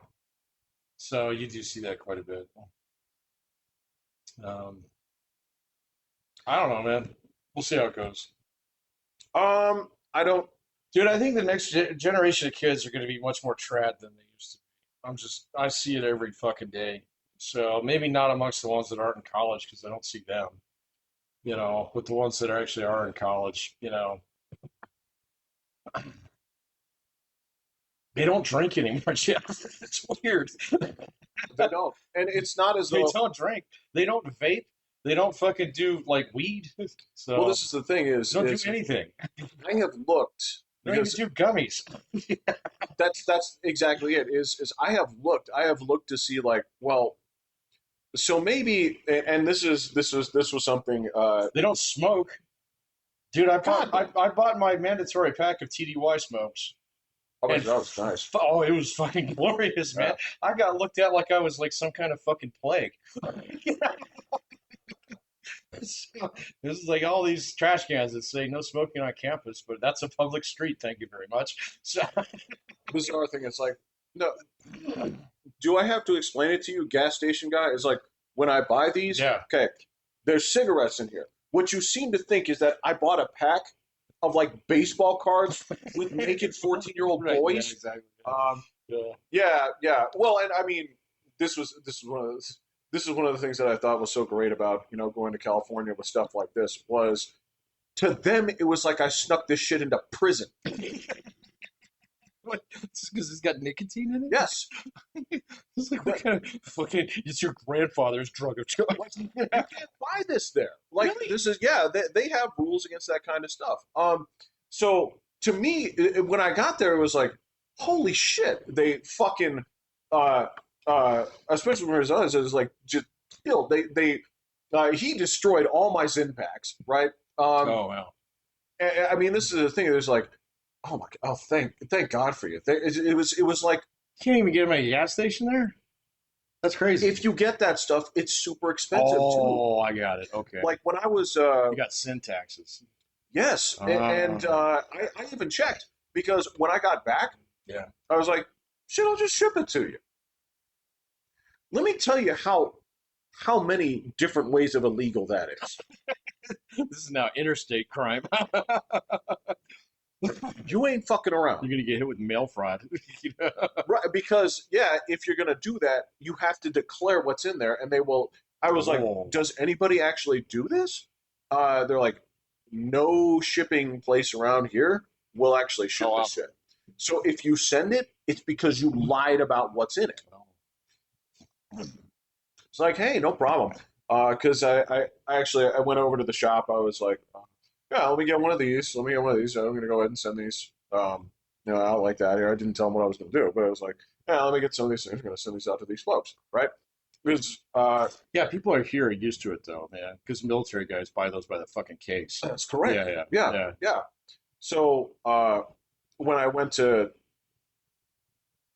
So you do see that quite a bit. Um, I don't know, man. We'll see how it goes. I don't. Dude, I think the next generation of kids are going to be much more trad than they used to be. I see it every fucking day. So maybe not amongst the ones that aren't in college because I don't see them, with the ones that actually are in college, they don't drink anymore, Jeff. It's weird. They don't, and it's not as They though. don't drink. They don't vape. They don't fucking do like weed. Well, So this is the thing they don't is do anything. I have looked They don't because even do gummies. that's exactly it. Is I have looked to see like, well, so maybe, and this was something. They don't smoke. Dude, God, I bought my mandatory pack of TDY smokes. oh, And that was nice. oh, it was fucking glorious, man. Yeah. I got looked at like I was like some kind of fucking plague. So, this is like all these trash cans that say no smoking on campus, but that's a public street. Thank you very much. So, Bizarre thing. It's like, no, do I have to explain it to you, gas station guy? Is like when I buy these, yeah, okay, there's cigarettes in here. What you seem to think is that I bought a pack of like baseball cards with naked 14-year-old right, yeah, boys. exactly. Yeah. Yeah. Well, and I mean, this is one of the things that I thought was so great about going to California with stuff like this was to them it was like I snuck this shit into prison. What? Because it's got nicotine in it? Yes, It's like, what kind of fucking, it's your grandfather's drug of choice. you can't buy this there. Like Really? this is yeah, they have rules against that kind of stuff. So to me, when I got there, it was like, holy shit, they fucking especially when Arizona is like just killed. He destroyed all my Zen packs, right? Oh, wow. I mean, this is the thing. There's like, oh my god, oh thank God for you. It was like You can't even get them at a gas station there? That's crazy. If you get that stuff, it's super expensive too. Oh, I got it. Okay. Like when I was, You got syntaxes. yes, and I even checked because when I got back, Yeah. I was like, shit, I'll just ship it to you. Let me tell you how many different ways of illegal that is. This is now interstate crime. You ain't fucking around. You're gonna get hit with mail fraud. Right, because yeah, if you're gonna do that, you have to declare what's in there, and they will. I was like, Oh. does anybody actually do this? They're like, no shipping place around here will actually ship Oh, wow. this shit. So if you send it, it's because you lied about what's in it. It's like, hey, no problem. Because I actually I went over to the shop. I was like, yeah, let me get one of these. Let me get one of these. I'm gonna go ahead and send these. I don't like that here. I didn't tell them what I was gonna do, but I was like, yeah, let me get some of these things. I'm gonna send these out to these folks, right? Because Yeah, people are here used to it though, man. Because military guys buy those by the fucking case. that's correct. Yeah. So when I went to,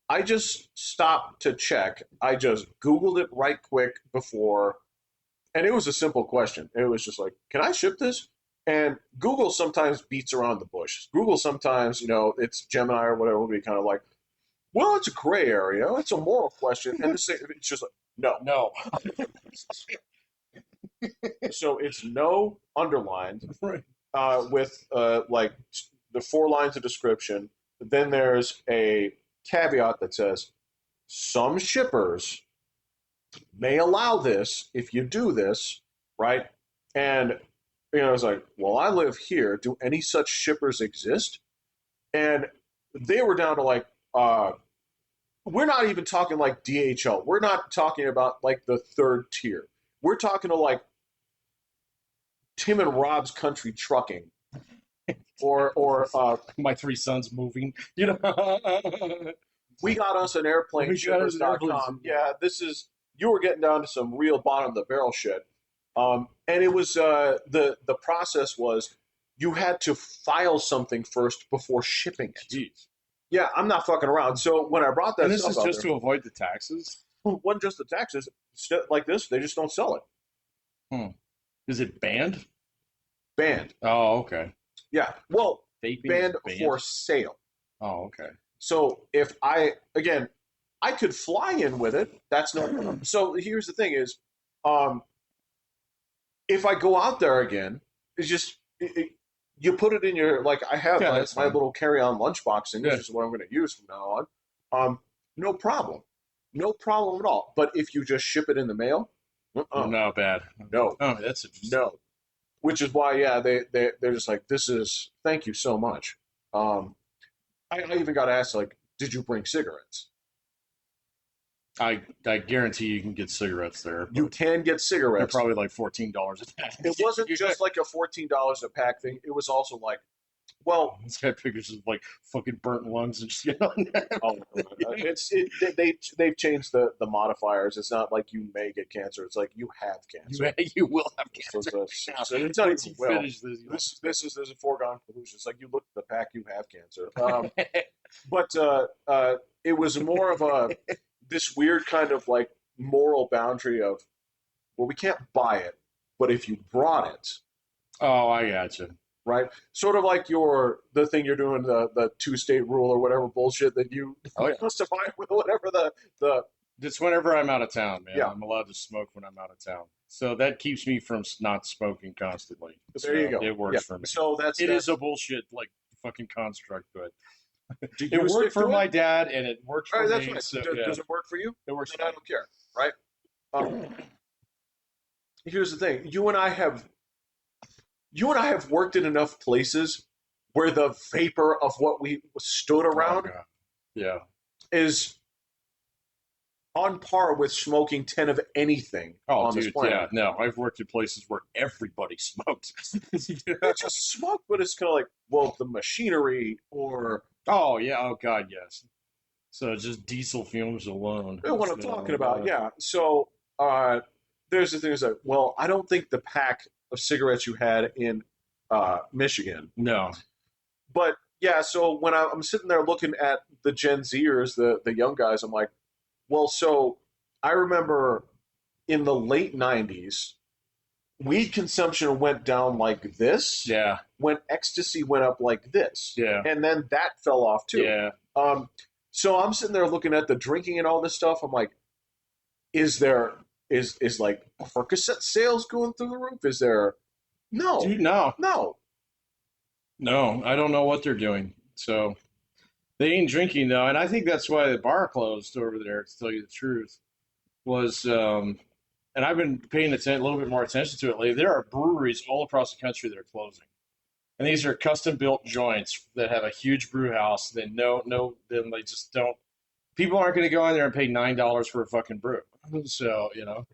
I just stopped to check. I just Googled it right quick before, and it was a simple question. It was just like, can I ship this? And Google sometimes beats around the bush. Google sometimes, it's Gemini or whatever, will be kind of like, well, it's a gray area. It's a moral question. And it's just like, no. No. So it's no underlined Right. with like the 4 lines of description. Then there's a caveat that says some shippers may allow this if you do this, right? And I was like, well, I live here. Do any such shippers exist? And they were down to like, we're not even talking like DHL. We're not talking about like the third tier. We're talking to like Tim and Rob's Country Trucking, or My 3 sons moving. we got us an airplane We got us an airplane shippers.com. shippers. Yeah, you were getting down to some real bottom of the barrel shit. And it was the process was you had to file something first before shipping it. Jeez. Yeah, I'm not fucking around. So when I brought that And this stuff is out just there, to avoid the taxes. wasn't just the taxes like this. They just don't sell it. Is it banned? Banned. Oh, okay. Yeah. Well, Vaping banned is for sale. Oh, okay. So if I could fly in with it. That's no problem. So here's the thing: is if I go out there again, it's just you put it in your like I have my little carry-on lunchbox thing. This is what I'm going to use from now on. No problem, no problem at all. But if you just ship it in the mail, No, bad. no, Oh, that's interesting. no. Which is why, yeah, they're just like, this is thank you so much. I even got asked like, did you bring cigarettes? I guarantee you can get cigarettes there. You can get They're cigarettes. probably like $14 a pack. It wasn't just like a $14 a pack thing. It was also like, well, This guy pictures of like fucking burnt lungs and shit. they've changed the modifiers. It's not like you may get cancer. It's like you have cancer. You will have cancer. So it's not Once even you will. finish This is a foregone conclusion. It's like you look at the pack, you have cancer. But it was more of this weird kind of like moral boundary of, well, we can't buy it, but if you brought it, Oh, I gotcha. right? Sort of like the thing you're doing, the 2-state rule or whatever bullshit that you justify with whatever the Just whenever I'm out of town, man. Yeah. I'm allowed to smoke when I'm out of town. So that keeps me from not smoking constantly. There you go. It works for me. So It is a bullshit like fucking construct, but do it you worked stick for to my it? dad and it works All for right, that's me. right. So, Does it work for you? It works Then I don't care, right? Here's the thing: you and I have worked in enough places where the vapor of what we stood around Oh, yeah. is on par with smoking 10 of anything on this Dude, planet. yeah. No, I've worked in places where everybody smoked. It's just smoke, but it's kind of like, well, the machinery or Oh, yeah. Oh, God, yes. So just diesel fumes alone. what I'm talking about. Yeah. So there's the thing is that, well, I don't think the pack of cigarettes you had in Michigan. No. But yeah, so when I'm sitting there looking at the Gen Zers, the young guys, I'm like, well, so I remember in the late 90s, weed consumption went down like this Yeah, when ecstasy went up like this. yeah, And then that fell off too. yeah. Um, so I'm sitting there looking at the drinking and all this stuff. I'm like, is there is like Percocet sales going through the roof? Is there no, Dude, no, no. no, I don't know what they're doing. So they ain't drinking though, and I think that's why the bar closed over there. To tell you the truth, was and I've been paying a little bit more attention to it lately. There are breweries all across the country that are closing, and these are custom built joints that have a huge brew house. Then then they just don't. People aren't going to go in there and pay $9 for a fucking brew. So and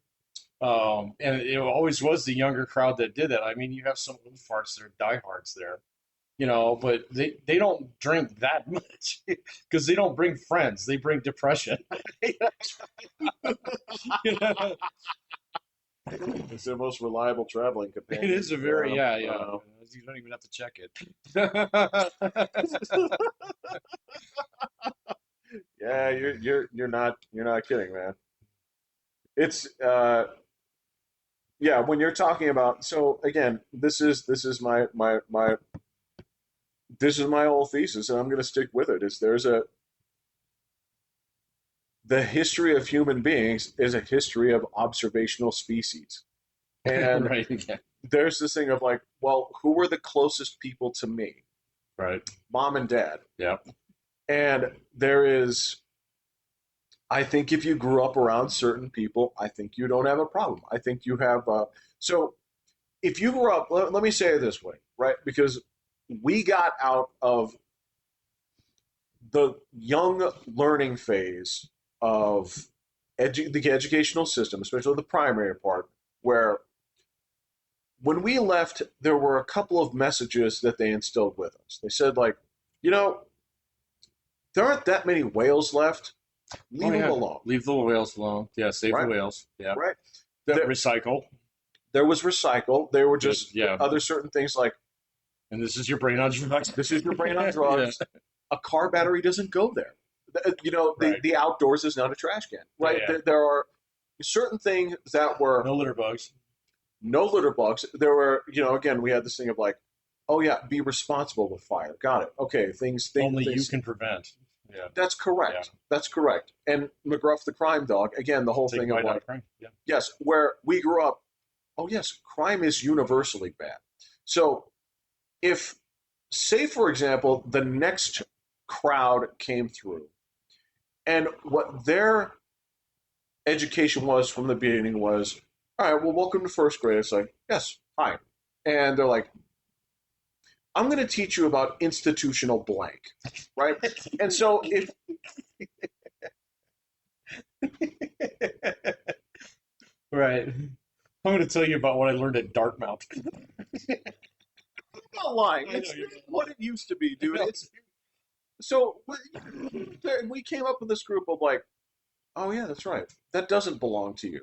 it always was the younger crowd that did that. I mean, you have some old farts that are diehards there, but they don't drink that much because they don't bring friends. They bring depression. You know? It's their most reliable traveling companion. It is a very yeah. You don't even have to check it. Yeah, you're not kidding, man. It's yeah, when you're talking about, so again, this is my whole thesis, and I'm going to stick with it. Is there's a the history of human beings is a history of observational species, and Right. Yeah. there's this thing of like, well, who were the closest people to me? Right. Mom and dad. Yeah. And there is, I think if you grew up around certain people, I think you don't have a problem. I think you have, so if you grew up, let me say it this way, right? Because we got out of the young learning phase of the educational system, especially the primary part, where when we left, there were a couple of messages that they instilled with us. They said, like, you know, there aren't that many whales left. Leave them alone. Leave the whales alone. Yeah, save Right. the whales. Yeah. Right? Recycle. There was recycle. There were just Yeah. other certain things like, And this is your brain on drugs. this is your brain on drugs. A car battery doesn't go there. Right. The outdoors is not a trash can. Right? Yeah. There are certain things that were No litter bugs. no litter bugs. There were, again, we had this thing of like, oh yeah, be responsible with fire. Got it. Okay, things Only you things, can prevent. Yeah. That's correct. Yeah. That's correct. And McGruff the crime dog, again, the whole Take thing a of bite out like, of crime. Yeah. yes, where we grew up, oh yes, crime is universally bad. So if, say for example, the next crowd came through and what their education was from the beginning was, all right, well, welcome to first grade. It's like, yes, hi. And they're like, I'm going to teach you about institutional blank, right? And so if Right. I'm going to tell you about what I learned at Dartmouth. I'm not lying, it's what it used to be, dude. It's so we came up with this group of like, oh yeah, that's right. That doesn't belong to you.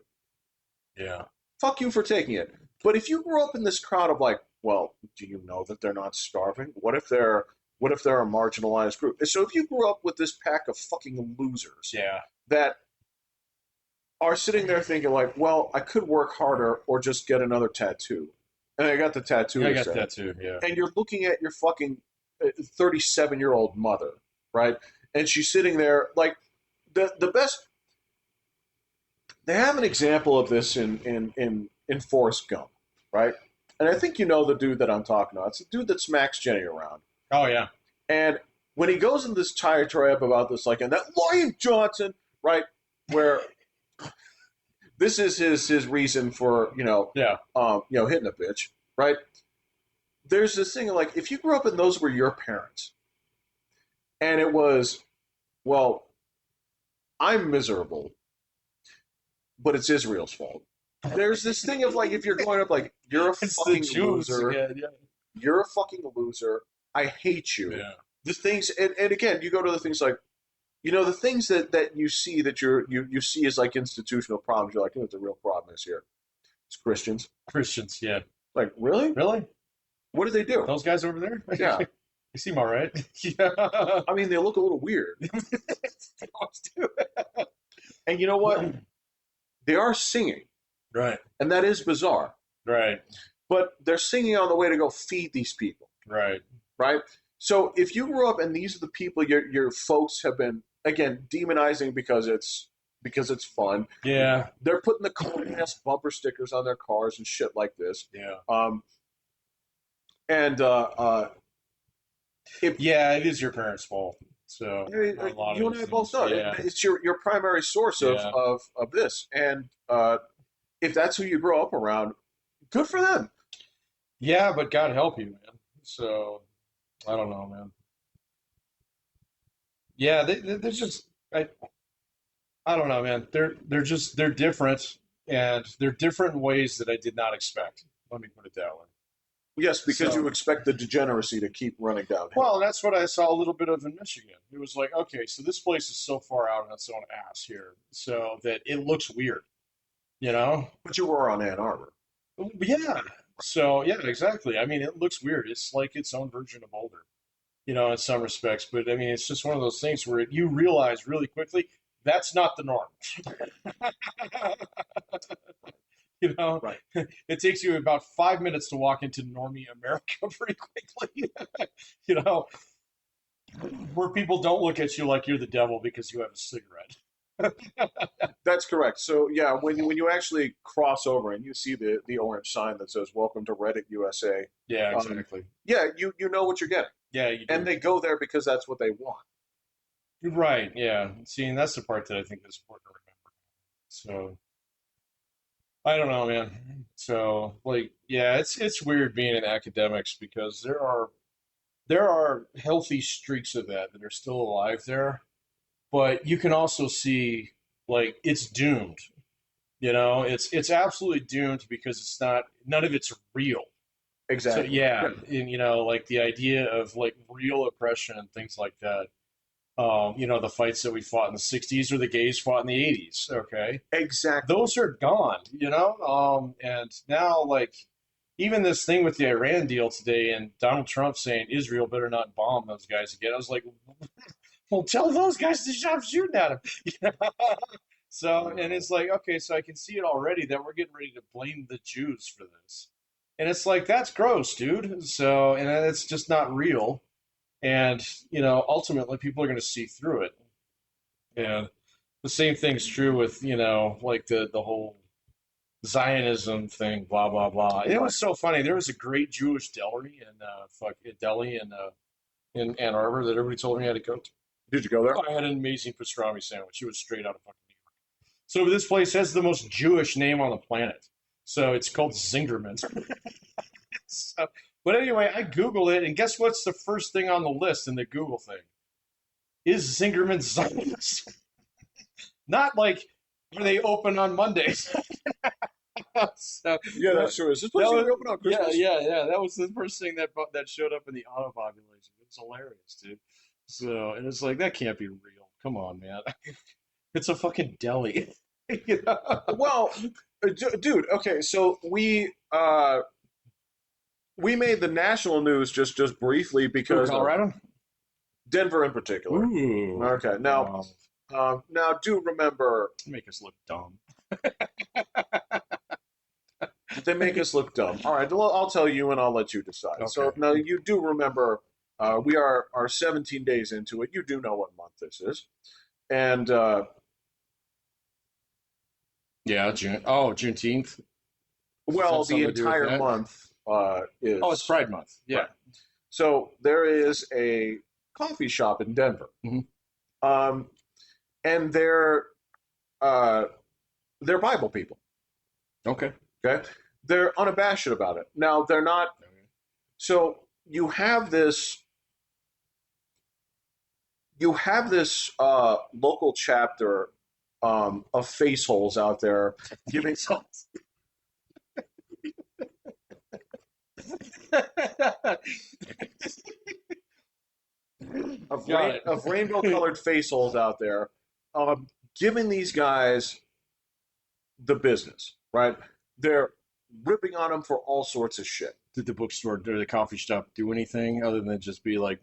Yeah. Fuck you for taking it. But if you grew up in this crowd of like, well, do you know that they're not starving? What if they're a marginalized group? And so if you grew up with this pack of fucking losers Yeah. that are sitting there thinking like, well, I could work harder or just get another tattoo. And I got the tattoo. Yeah, I got that too. Yeah. And you're looking at your fucking 37-year-old mother, right? And she's sitting there like the best. They have an example of this in Forrest Gump, right? And I think you know the dude that I'm talking about. It's the dude that smacks Jenny around. Oh yeah. And when he goes in this tirade about this, like, and that Lion Johnson, right, where this is his reason for Yeah. hitting a bitch, right? There's this thing of like, if you grew up and those were your parents, and it was, well, I'm miserable, but it's Israel's fault. There's this thing of like, if you're growing up like, you're a It's the fucking Jews loser, again. Yeah. you're a fucking loser, I hate you. Yeah. The things, and again, you go to the things like, the things that you see that you see as like institutional problems. You're like, the real problem is here. It's Christians. Christians. Yeah. Like, really? Really? What do they do? Those guys over there? Yeah. You seem all right. Yeah. I mean, they look a little weird. And you know what? they are singing, Right. and that is bizarre. Right. But they're singing on the way to go feed these people, Right. right? So if you grew up and these are the people your folks have been again demonizing because it's fun. Yeah. They're putting the cool ass bumper stickers on their cars and shit like this. Yeah. And if Yeah, it is your parents' fault. So a lot you of and I these both things. know Yeah. it's your primary source Yeah. of this, and if that's who you grow up around, good for them. Yeah, but God help you, man. So I don't know, man. Yeah, they're just I don't know, man. They're different, and they're different in ways that I did not expect. Let me put it that way. Yes, because you So, expect the degeneracy to keep running downhill. well, that's what I saw a little bit of in Michigan. It was like, okay, so this place is so far out on its own ass here, so that it looks weird, you know? But you were on Ann Arbor. Yeah. So, yeah, exactly. I mean, it looks weird. It's like its own version of Boulder, in some respects. But I mean, it's just one of those things where you realize really quickly that's not the norm. You know, Right. it takes you about 5 minutes to walk into normie America pretty quickly. You know, where people don't look at you like you're the devil because you have a cigarette. That's correct. So yeah, when you actually cross over and you see the orange sign that says "Welcome to Reddit USA," Yeah, exactly. yeah, you know what you're getting, Yeah, you and do. they go there because that's what they want. Right. Yeah. See, and that's the part that I think is important to remember. So I don't know, man. So like, yeah, it's weird being in academics because there are healthy streaks of that are still alive there, but you can also see like it's doomed. It's absolutely doomed because it's not none of it's real. So Exactly. yeah, Yeah. and like the idea of like real oppression and things like that. The fights that we fought in the '60s or the gays fought in the '80s. Okay, Exactly. those are gone. And now like even this thing with the Iran deal today and Donald Trump saying Israel better not bomb those guys again. I was like, well, tell those guys to stop shooting at them. So, and it's like, okay, so I can see it already that we're getting ready to blame the Jews for this. And it's like, that's gross, dude. So, and it's just not real. And, ultimately people are going to see through it. And the same thing's true with, like the whole Zionism thing, blah, blah, blah. And it was so funny. There was a great Jewish deli in Ann Arbor that everybody told me I had to go to. Did you go there? I had an amazing pastrami sandwich. It was straight out of fucking New York. So this place has the most Jewish name on the planet. So it's called Zingerman. So, but anyway, I Googled it, and guess what's the first thing on the list in the Google thing? Is Zingerman Zionist? Not like, are they open on Mondays? So, Yeah, that's true. Is this place gonna be open on yeah, Christmas? yeah. That was the first thing that showed up in the auto population. It was hilarious, dude. So, and it's like that can't be real. Come on, man. It's a fucking deli. You know? Well, dude. Okay, so we made the national news just briefly because of Colorado? Denver in particular. Ooh. Okay, now now do remember Make us look dumb. they make us look dumb. All right, well, I'll tell you and I'll let you decide. So Okay. now you do remember we are 17 days into it. You do know what month this is, and Yeah, June. Oh, Juneteenth. well, Is that the something to do with entire that? month is. Oh, it's Pride Month. Yeah. Right. So there is a coffee shop in Denver, Mhm. um, and they're Bible people. Okay. Okay, they're unabashed about it. Now they're not. So you have this local chapter of faceholes out there giving Got it. of rainbow colored faceholes out there, giving these guys the business. Right? They're ripping on them for all sorts of shit. Did the bookstore or the coffee shop do anything other than just be like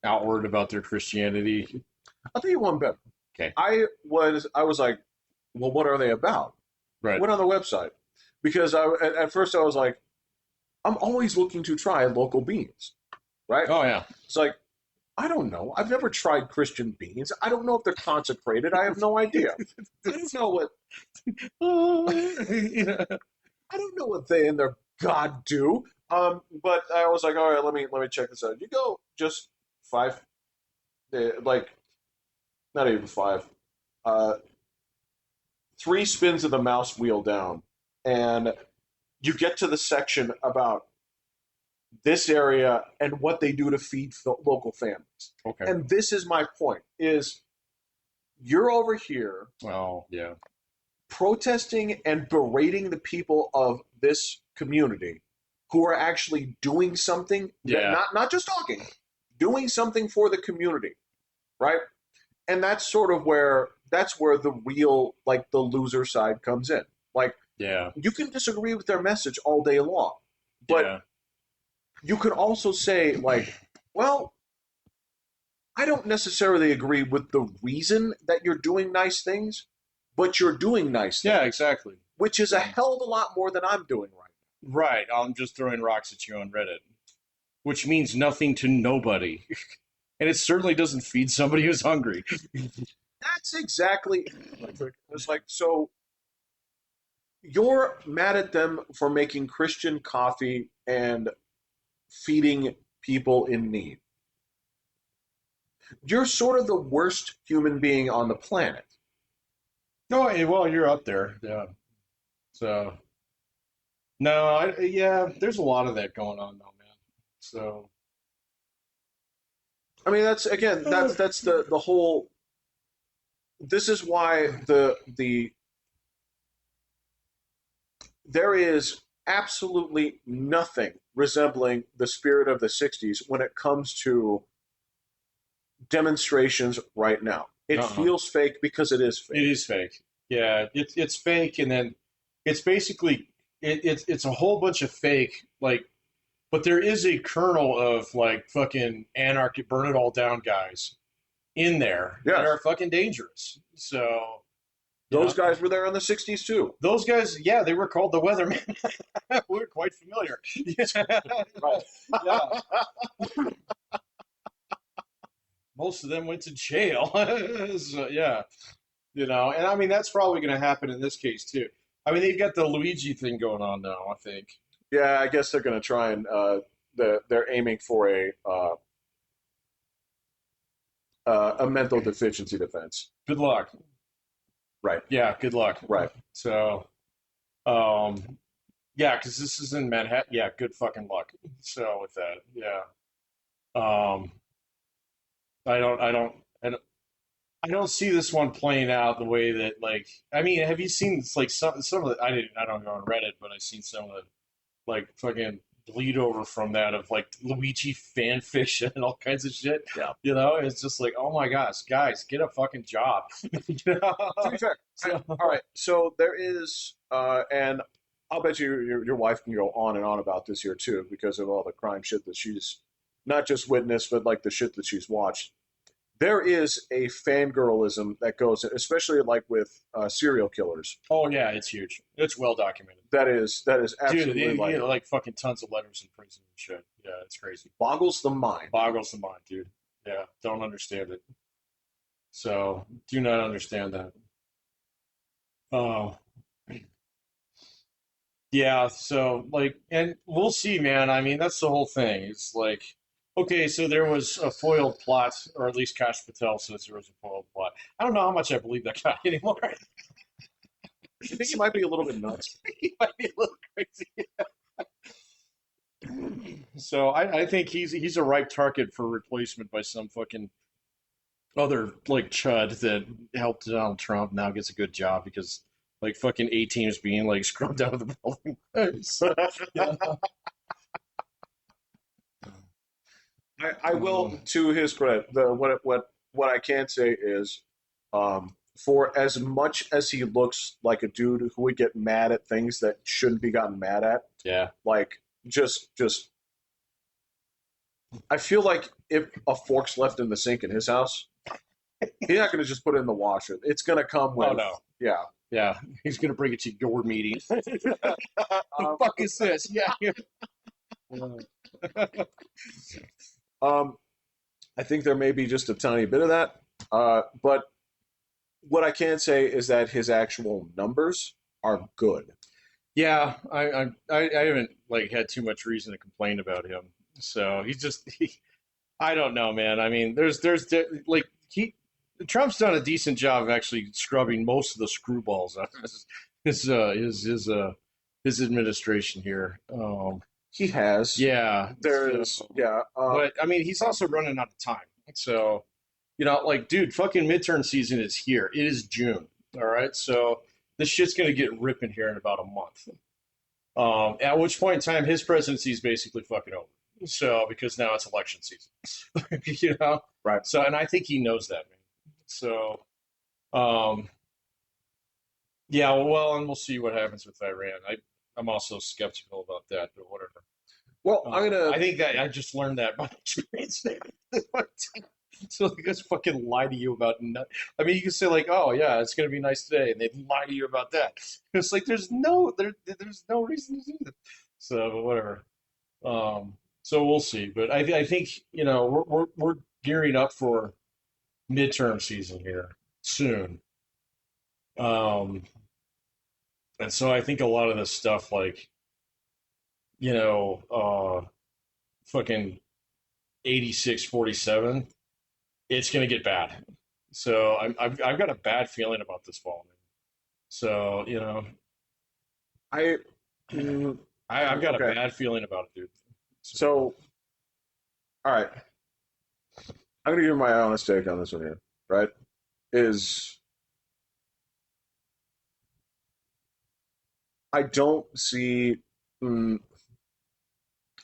outward about their Christianity? I'll tell you one better. Okay. I was like, well, what are they about? Right. Went on the website because at first I was like, I'm always looking to try local beans, right? Oh yeah. It's like, I don't know. I've never tried Christian beans. I don't know if they're consecrated. I have no idea. I don't know what Yeah. I don't know what they and their God do. But I was like, all right, let me check this out. You go just 5, like not even 5, uh, 3 spins of the mouse wheel down, and you get to the section about this area and what they do to feed local families. Okay. And this is my point: is you're over here Oh yeah. protesting and berating the people of this community who are actually doing something, Yeah. not just talking, doing something for the community, right? And that's sort of where the real, like, the loser side comes in. Like, Yeah. you can disagree with their message all day long, but Yeah. you could also say, like, well, I don't necessarily agree with the reason that you're doing nice things, but you're doing nice things, Yeah. Exactly. which is a hell of a lot more than I'm doing right now. Right. I'm just throwing rocks at you on Reddit, which means nothing to nobody, and it certainly doesn't feed somebody who's hungry. That's exactly. It's like, so you're mad at them for making Christian coffee and feeding people in need. You're sort of the worst human being on the planet. No. Well, you're up there. Yeah. So no. Yeah. There's a lot of that going on though, man. So. I mean, that's the whole. This is why the there is absolutely nothing resembling the spirit of the 60s when it comes to demonstrations right now. It feels fake because it is fake. It is fake. Yeah, it's fake, and then it's basically it's a whole bunch of fake. Like, but there is a kernel of like fucking anarchy, burn it all down guys in there that Yes. are fucking dangerous. So Those guys were there in the 60s too. those guys, yeah, they were called the Weathermen. We're quite familiar. Right. Yeah, most of them went to jail. So, yeah, and I mean that's probably going to happen in this case too. I mean they've got the Luigi thing going on now. I think. Yeah, I guess they're going to try and they're aiming for a mental deficiency defense. Good luck. Right. Yeah, good luck. Right. So, yeah, because this is in Manhattan. Yeah, good fucking luck. So with that, yeah. Um, I don't, I don't, I don't, I don't see this one playing out the way that like. I mean, have you seen like some of the? I don't go on Reddit, but I've seen some of the like fucking bleed over from that of like Luigi fan fiction and all kinds of shit. Yeah. It's just like, oh my gosh, guys, get a fucking job. To be fair, all right. So there is, and I'll bet your wife can go on and on about this here too because of all the crime shit that she's not just witnessed, but like the shit that she's watched. There is a fangirlism that goes, especially like with serial killers. Oh yeah, it's huge. It's well documented. That is absolutely Dude, like like fucking tons of letters in prison and shit. Yeah, it's crazy. boggles the mind. Boggles the mind, dude. Yeah, don't understand it. So, do not understand that. Oh, yeah. So, like, and we'll see, man. I mean, that's the whole thing. It's like, okay, so there was a foiled plot, or at least Kash Patel says there was a foiled plot. I don't know how much I believe that guy anymore. I think he might be a little bit nuts. He might be a little crazy. So I think he's a ripe target for replacement by some fucking other like chud that helped Donald Trump now gets a good job because like fucking A teams being like scrubbed out of the building. So, yeah. I will, to his credit, what I can say is, for as much as he looks like a dude who would get mad at things that shouldn't be gotten mad at, Yeah. like just I feel like if a fork's left in the sink in his house, he's not going to just put it in the washer. It's going to come with, Oh no. yeah, Yeah, he's gonna bring it to your meeting. The fuck is this? Yeah. Um, I think there may be just a tiny bit of that. But what I can say is that his actual numbers are good. Yeah, I haven't like had too much reason to complain about him. So he's just I don't know, man. I mean, like he Trump's done a decent job of actually scrubbing most of the screwballs out of his administration here. He has. Yeah, There's, yeah. but I mean, he's also running out of time. So, like, dude, fucking midterm season is here. It is June. All right, so this shit's gonna get ripping here in about a month. At which point in time, his presidency is basically fucking over. So, because now it's election season, Right. So, and I think he knows that, man. So, um, yeah, well, and we'll see what happens with Iran. I'm also skeptical about that, but whatever. Well, I think that I just learned that by experience. So they just fucking lie to you about. I mean, you can say like, "Oh yeah, it's gonna be nice today," and they lie to you about that. It's like there's no reason to do that. So whatever. So we'll see. But I think we're gearing up for midterm season here soon. Um, and so I think a lot of this stuff, like you know, fucking 86-47, it's going to get bad. So I've got a bad feeling about this fall, man. So, I, mm, I've got okay. a bad feeling about it, dude. So, all right. I'm gonna give you my honest take on this one here. Right? Is I don't see. Mm,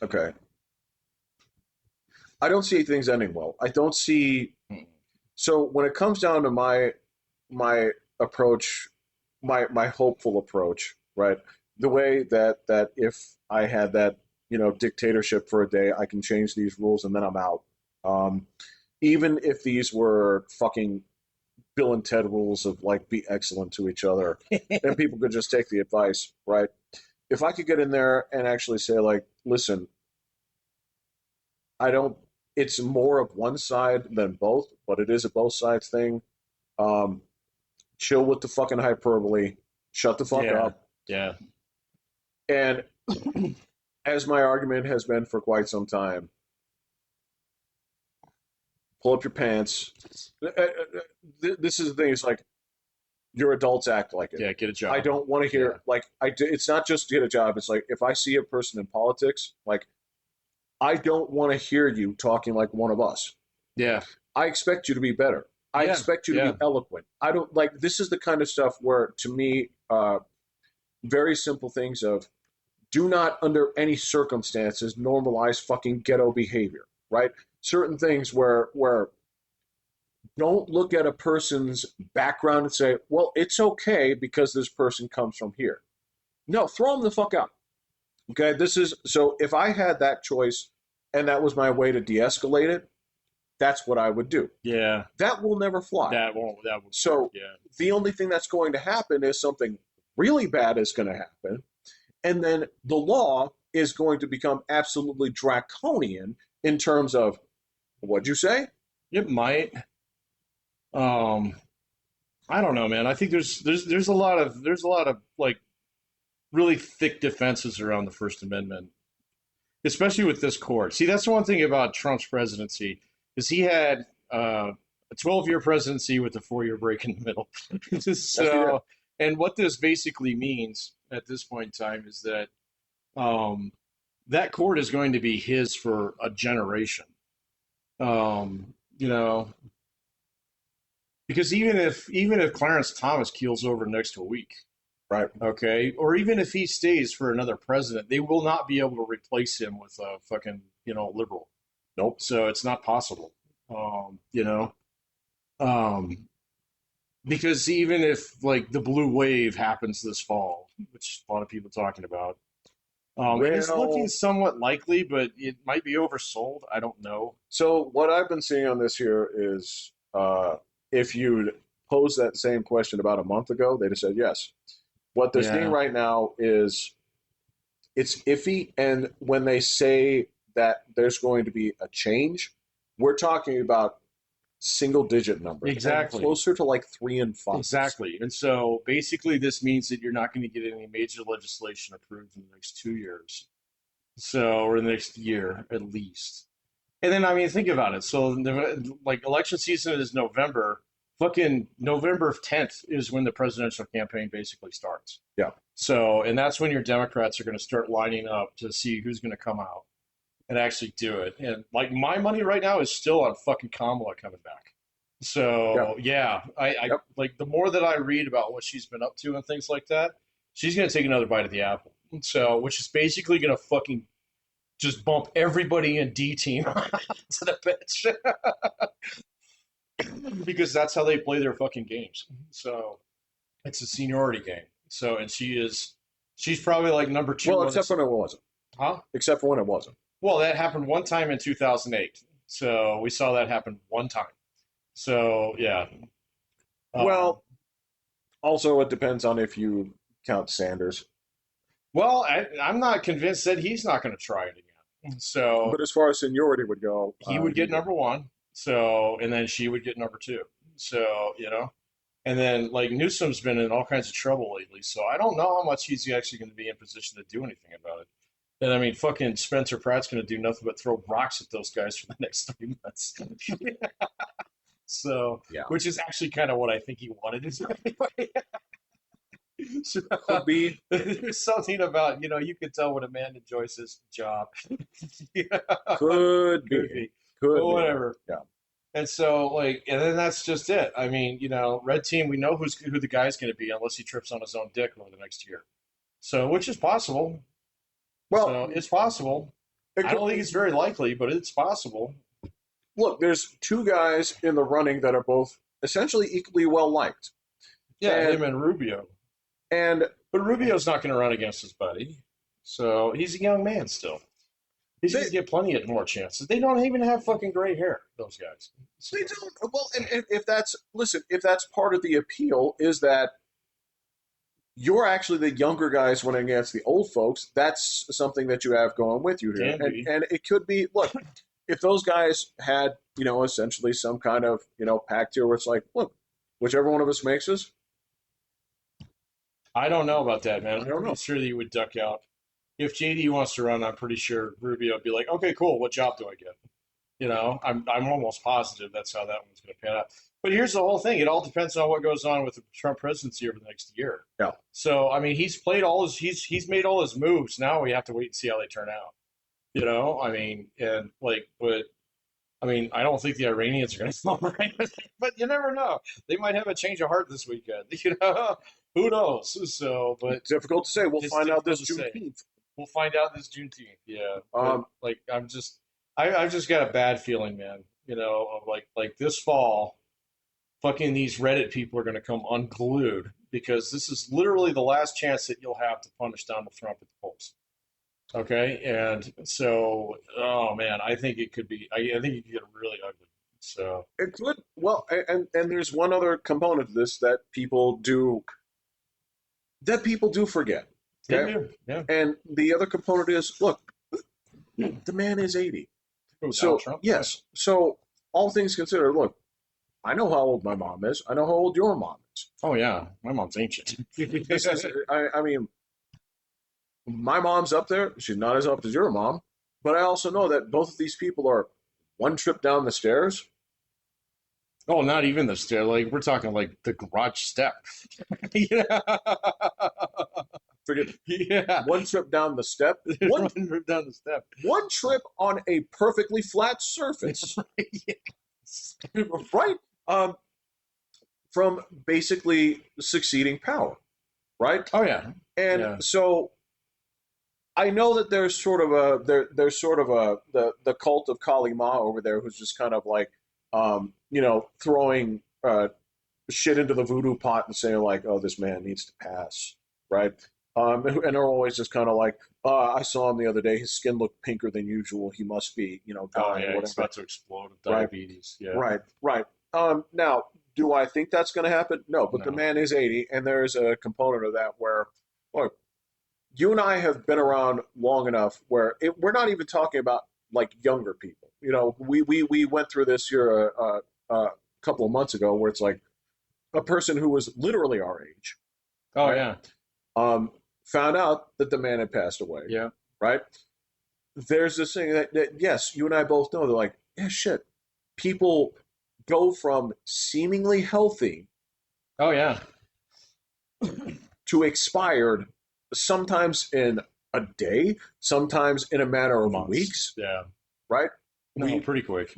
okay. I don't see things ending well. I don't see. So when it comes down to my approach, my hopeful approach, right? The way that if I had that dictatorship for a day, I can change these rules and then I'm out. Um, Even if these were fucking Bill and Ted rules of like be excellent to each other, and people could just take the advice, right? If I could get in there and actually say like, listen, I don't. It's more of one side than both, but it is a both sides thing. Um, Chill with the fucking hyperbole. Shut the fuck Yeah, up. yeah, And as my argument has been for quite some time, pull up your pants. This is the thing. It's like your adults act like it. yeah. Get a job. I don't want to hear Yeah. like it's not just to get a job. It's like if I see a person in politics, like I don't want to hear you talking like one of us. Yeah, I expect you to be better. I yeah, expect you to yeah, be eloquent. I don't like this is the kind of stuff where to me, very simple things of do not under any circumstances normalize fucking ghetto behavior, right? Certain things where don't look at a person's background and say, well, it's okay because this person comes from here. No, throw them the fuck out. Okay, this is so if I had that choice and that was my way to de-escalate it, that's what I would do. yeah. That will never fly. That won't. That will. So Yeah, the only thing that's going to happen is something really bad is going to happen, and then the law is going to become absolutely draconian in terms of what'd you say? it might. Um, I don't know, man. I think there's a lot of like really thick defenses around the First Amendment, especially with this court. See, that's the one thing about Trump's presidency is he had a 12-year presidency with a 4-year break in the middle. So, and what this basically means at this point in time is that that court is going to be his for a generation. Um, you know, because even if Clarence Thomas keels over next to a week, Right. okay, or even if he stays for another president, they will not be able to replace him with a fucking liberal. Nope. So it's not possible. Um, you know, um, because even if like the blue wave happens this fall, which a lot of people are talking about, it's Well, looking somewhat likely, but it might be oversold. I don't know. so what I've been seeing on this here is if you'd posed that same question about a month ago, they'd have said yes. What they're seeing Yeah, right now is it's iffy, and when they say that there's going to be a change, we're talking about single digit numbers and exactly. closer to like 3 and 5s. Exactly. And so basically, this means that you're not going to get any major legislation approved in the next 2 years. So, or the next year at least. And then, I mean, think about it. So, like, election season is November. Fucking November 10th is when the presidential campaign basically starts. Yeah. So, and that's when your Democrats are going to start lining up to see who's going to come out and actually do it. And like, my money right now is still on fucking Kamala coming back. Yeah. So yeah, I Yep. like the more that I read about what she's been up to and things like that, she's gonna take another bite of the apple. So, which is basically gonna fucking just bump everybody in D team to the bench because that's how they play their fucking games. So it's a seniority game. So, and she's probably like number two. Well, except when it wasn't. Huh? Except for when it wasn't. Well, that happened one time in 2008. So we saw that happen one time. So yeah. Well, also it depends on if you count Sanders. Well, I'm not convinced that he's not going to try it again. So But as far as seniority would go, he would get number one. So, and then she would get number two. So, and then like Newsom's been in all kinds of trouble lately. So I don't know how much he's actually going to be in position to do anything about it. And I mean, fucking Spencer Pratt's going to do nothing but throw rocks at those guys for the next 3 months. So, yeah, which is actually kind of what I think he wanted to do anyway. So, could be. there's something about, you can tell when a man enjoys his job. Yeah, Could could be. be. Could But be. whatever. Yeah. And so, like, and then that's just it. I mean, red team, we know who the guy's going to be unless he trips on his own dick over the next year. So, which is possible. Well, So, it's possible. I don't think it's very likely, but it's possible. look, there's two guys in the running that are both essentially equally well liked. Yeah, And- him and Rubio. And But Rubio's not going to run against his buddy. So, he's a young man still. He's going to get plenty of more chances. They don't even have fucking gray hair, those guys. they don't. Well, and if that's part of the appeal is that you're actually the younger guys running against the old folks. That's something that you have going with you here, Can be. and it could be. Look, if those guys had essentially some kind of pact here where it's like, look, whichever one of us makes this, I don't know about that, man. I don't know. I'm sure that you would duck out. If JD wants to run, I'm pretty sure Rubio would be like, okay, cool. What job do I get? I'm almost positive that's how that one's going to pan out. But here's the whole thing: it all depends on what goes on with the Trump presidency over the next year. Yeah. So I mean, he's made all his moves. Now we have to wait and see how they turn out. I mean, and like, but I mean, I don't think the Iranians are going to fall right with it, but you never know. They might have a change of heart this weekend. Who knows? So, but difficult to say. We'll It's find out this difficult to say. Juneteenth. we'll find out this Juneteenth. Yeah. Um, Like I've just got a bad feeling, man. Of like this fall, fucking these Reddit people are going to come unglued because this is literally the last chance that you'll have to punish Donald Trump at the polls. Okay, and so, oh man, I think it could be. I think it could get really ugly. So It could. Well, and there's one other component to this that people do forget. Okay? yeah. And the other component is, look, the man is 80. Who, So Donald Trump? yes. So all things considered, look, I know how old my mom is. I know how old your mom is. Oh yeah, my mom's ancient. This is, I mean, my mom's up there. She's not as up as your mom, but I also know that both of these people are one trip down the stairs. Oh, not even the stair. Like we're talking like the garage step. Yeah. Forget Yeah. one trip down the step, one Run down the step. one trip on a perfectly flat surface, Yes. right? From basically succeeding power, right? Oh yeah. And Yeah. so I know that there's sort of the cult of Kali Ma over there who's just kind of like throwing shit into the voodoo pot and saying like, oh, this man needs to pass, right? And they're always just kind of like, I saw him the other day. His skin looked pinker than usual. He must be, Oh dying yeah. or It's whatever. about to explode with Right. diabetes. Yeah. Right, right. Now, Do I think that's going to happen? No, but the No. man is 80, and there's a component of that where, look, you and I have been around long enough where we're not even talking about like younger people. You know, we went through this here a couple of months ago where it's like a person who was literally our age, Oh right? yeah. Found out that the man had passed away, Yeah. right? There's this thing that yes, you and I both know. They're like, yeah, shit. People go from seemingly healthy Oh yeah. to expired, sometimes in a day, sometimes in a matter of Months. weeks, Yeah. right? No, pretty quick.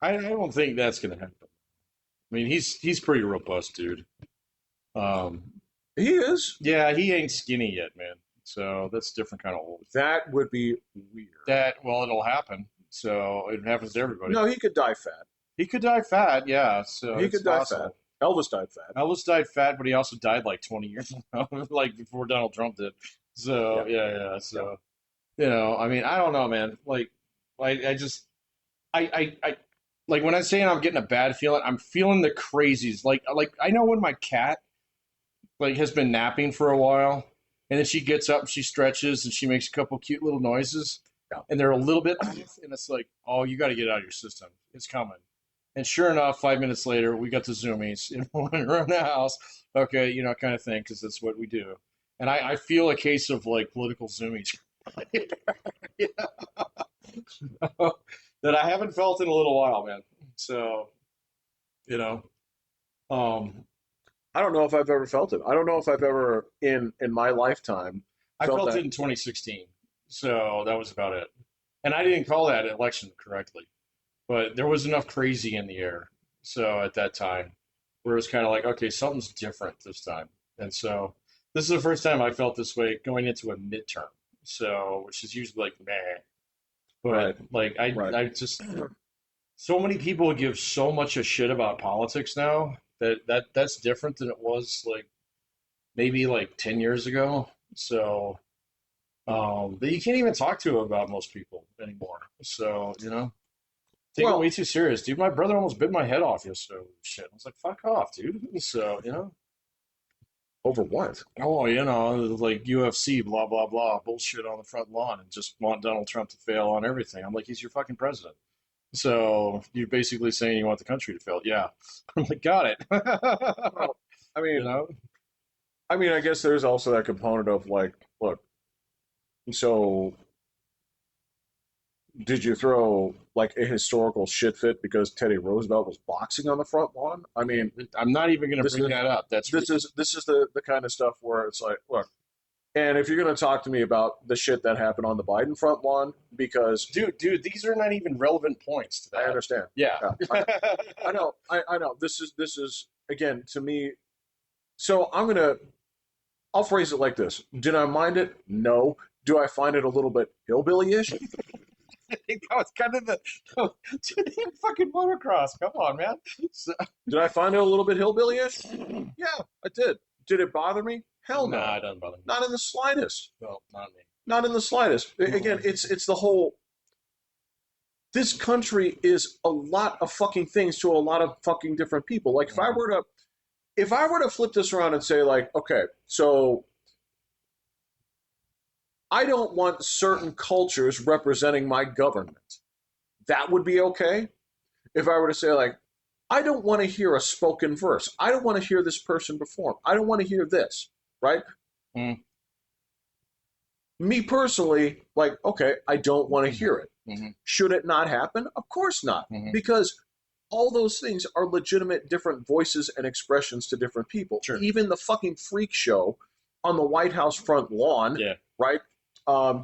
I don't think that's gonna happen. I mean, he's pretty robust, dude. Um, He is. yeah, he ain't skinny yet, man. So that's a different kind of old. That would be weird. Well, it'll happen. So it happens to everybody. No, he could die fat. He could die fat, yeah. So He it's could die possible. fat. Elvis died fat. Elvis died fat, but he also died like 20 years ago, like before Donald Trump did. So yeah. So I mean, I don't know, man. Like, I just, I like when I'm saying I'm getting a bad feeling, I'm feeling the crazies. Like I know when my cat like has been napping for a while, and then she gets up, and she stretches, and she makes a couple cute little noises, Yeah. and they're a little bit off, and it's like, oh, you got to get it out of your system. It's coming. And sure enough, 5 minutes later, we got the zoomies around the house. Okay, kind of thing, because that's what we do. And I feel a case of like political zoomies that I haven't felt in a little while, man. So, you know, um, I don't know if I've ever felt it. I don't know if I've ever in my lifetime I felt felt that. it in 2016. So that was about it. And I didn't call that election correctly, but there was enough crazy in the air. So at that time, where it was kind of like, okay, something's different this time. And so this is the first time I felt this way going into a midterm. So, which is usually like, meh. But Right. like, Right. I just, so many people give so much a shit about politics now that's different than it was like maybe like 10 years ago. So, but you can't even talk to about most people anymore. So, take it Well, way too serious, dude. My brother almost bit my head off yesterday. Shit. I was like, fuck off, dude. So, over what? oh, like UFC, blah, blah, blah, bullshit on the front lawn and just want Donald Trump to fail on everything. I'm like, he's your fucking president. So you're basically saying you want the country to fail. Yeah. I'm like, got it. Well, I you mean, know? I guess there's also that component of like, look, so did you throw like a historical shit fit because Teddy Roosevelt was boxing on the front lawn? I mean, I'm not even going to this bring is that up. this is the kind of stuff where it's like, look, and if you're going to talk to me about the shit that happened on the Biden front lawn, because dude, these are not even relevant points to I that. understand. Yeah. Yeah, I know. This is again to me. So I'll phrase it like this: did I mind it? No. Do I find it a little bit hillbilly-ish? I think that was kind of the dude, fucking motocross. Come on, man. So, Did I find it a little bit hillbilly-ish? Yeah, I did. Did it bother me? Hell no. nah, it doesn't bother me. Not in the slightest. No, not me. Not in the slightest. Again, it's the whole. This country is a lot of fucking things to a lot of fucking different people. Like if I were to flip this around and say like, okay, so I don't want certain cultures representing my government. That would be okay. If I were to say like, I don't want to hear a spoken verse. I don't want to hear this person perform. I don't want to hear this, right? Mm. Me personally, like, okay, I don't want to hear it. Mm-hmm. Should it not happen? Of course not, Mhm. because all those things are legitimate different voices and expressions to different people. Sure. Even the fucking freak show on the White House front lawn, Yeah. right,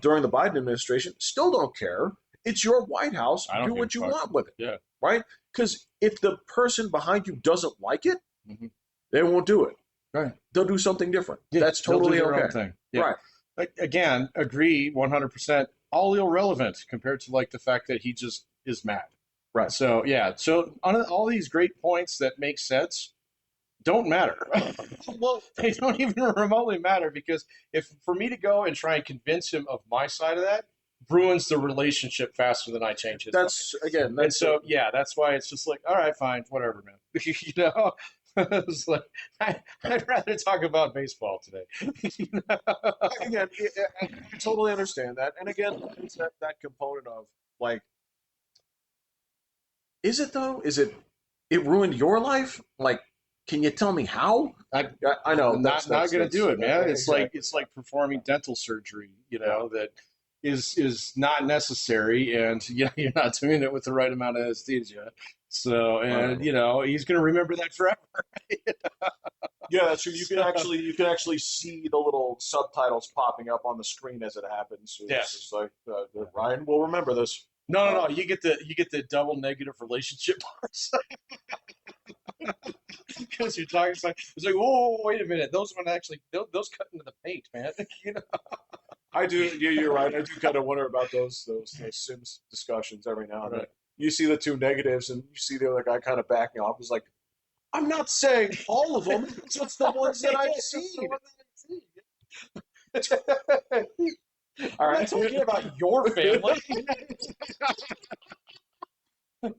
during the Biden administration, still don't care. It's your White House. I don't Do give what a you fuck. want with it. Yeah. Right? Because if the person behind you doesn't like it, Mhm. they won't do it. Right. They'll do something different. Yeah, That's they'll do totally their own okay. thing. Yeah. Right. Like, again, agree 100%. All irrelevant compared to like the fact that he just is mad. Right. So yeah. So on all these great points that make sense don't matter. Well, they don't even remotely matter because if for me to go and try and convince him of my side of that, ruins the relationship faster than I change his mind. Again, And so, yeah, that's why it's just like, all right, fine, whatever, man. You know, it's like I'd rather talk about baseball today. You know? again, I totally understand that. And again, it's that component of like, is it though? Is it? It ruined your life? Like, can you tell me how? I know I'm that's not going to do it, man. It's exactly. like performing dental surgery, you know, that is not necessary, and you know, you're not doing it with the right amount of anesthesia. So, and you know, he's going to remember that forever. Yeah, that's true. So, You can actually see the little subtitles popping up on the screen as it happens. It's yes. just like Ryan will remember this. No. You get the double negative relationship parts because you're talking. It's like, whoa, wait a minute. Those one actually, those cut into the paint, man. You know. I do. Yeah, you're right. I do kind of wonder about those Sims discussions every now and then. Right. You see the two negatives, and you see the other guy kind of backing off. It's like, I'm not saying all of them. It's just the ones that I've seen. All right. I'm not talking about your family.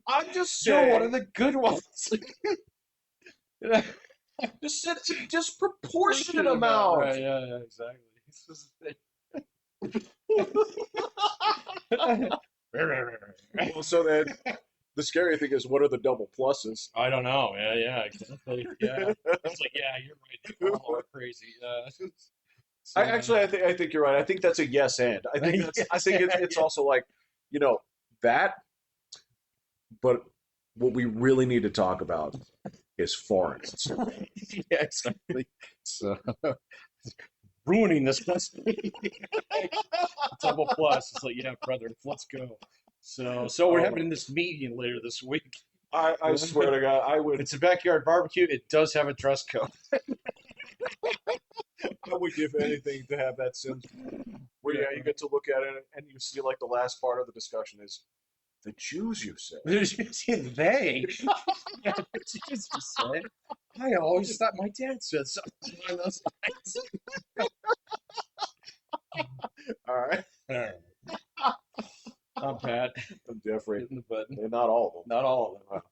I'm just You're saying. one of the good ones. Just proportionate amount. Right, yeah, exactly. Well, so then the scary thing is, what are the double pluses? I don't know. Yeah, exactly. Yeah, it's like, yeah, you're right. All are crazy. So, I think you're right. I think that's a yes and. I think it's also like, you know, that. But what we really need to talk about is foreigners. yeah, exactly. So ruining this plus double plus. It's like, yeah, brother, let's go. So we're having this meeting later this week. I swear to God, I would. It's a backyard barbecue. It does have a dress code. I would give anything to have that Sims where you get to look at it and you see like the last part of the discussion is the Jews, you say. They. Yeah, it's just to say. I always thought my dad said something along those lines. All right. I'm Pat. I'm Jeffrey. Hitting the button. Not all of them. Not all of them.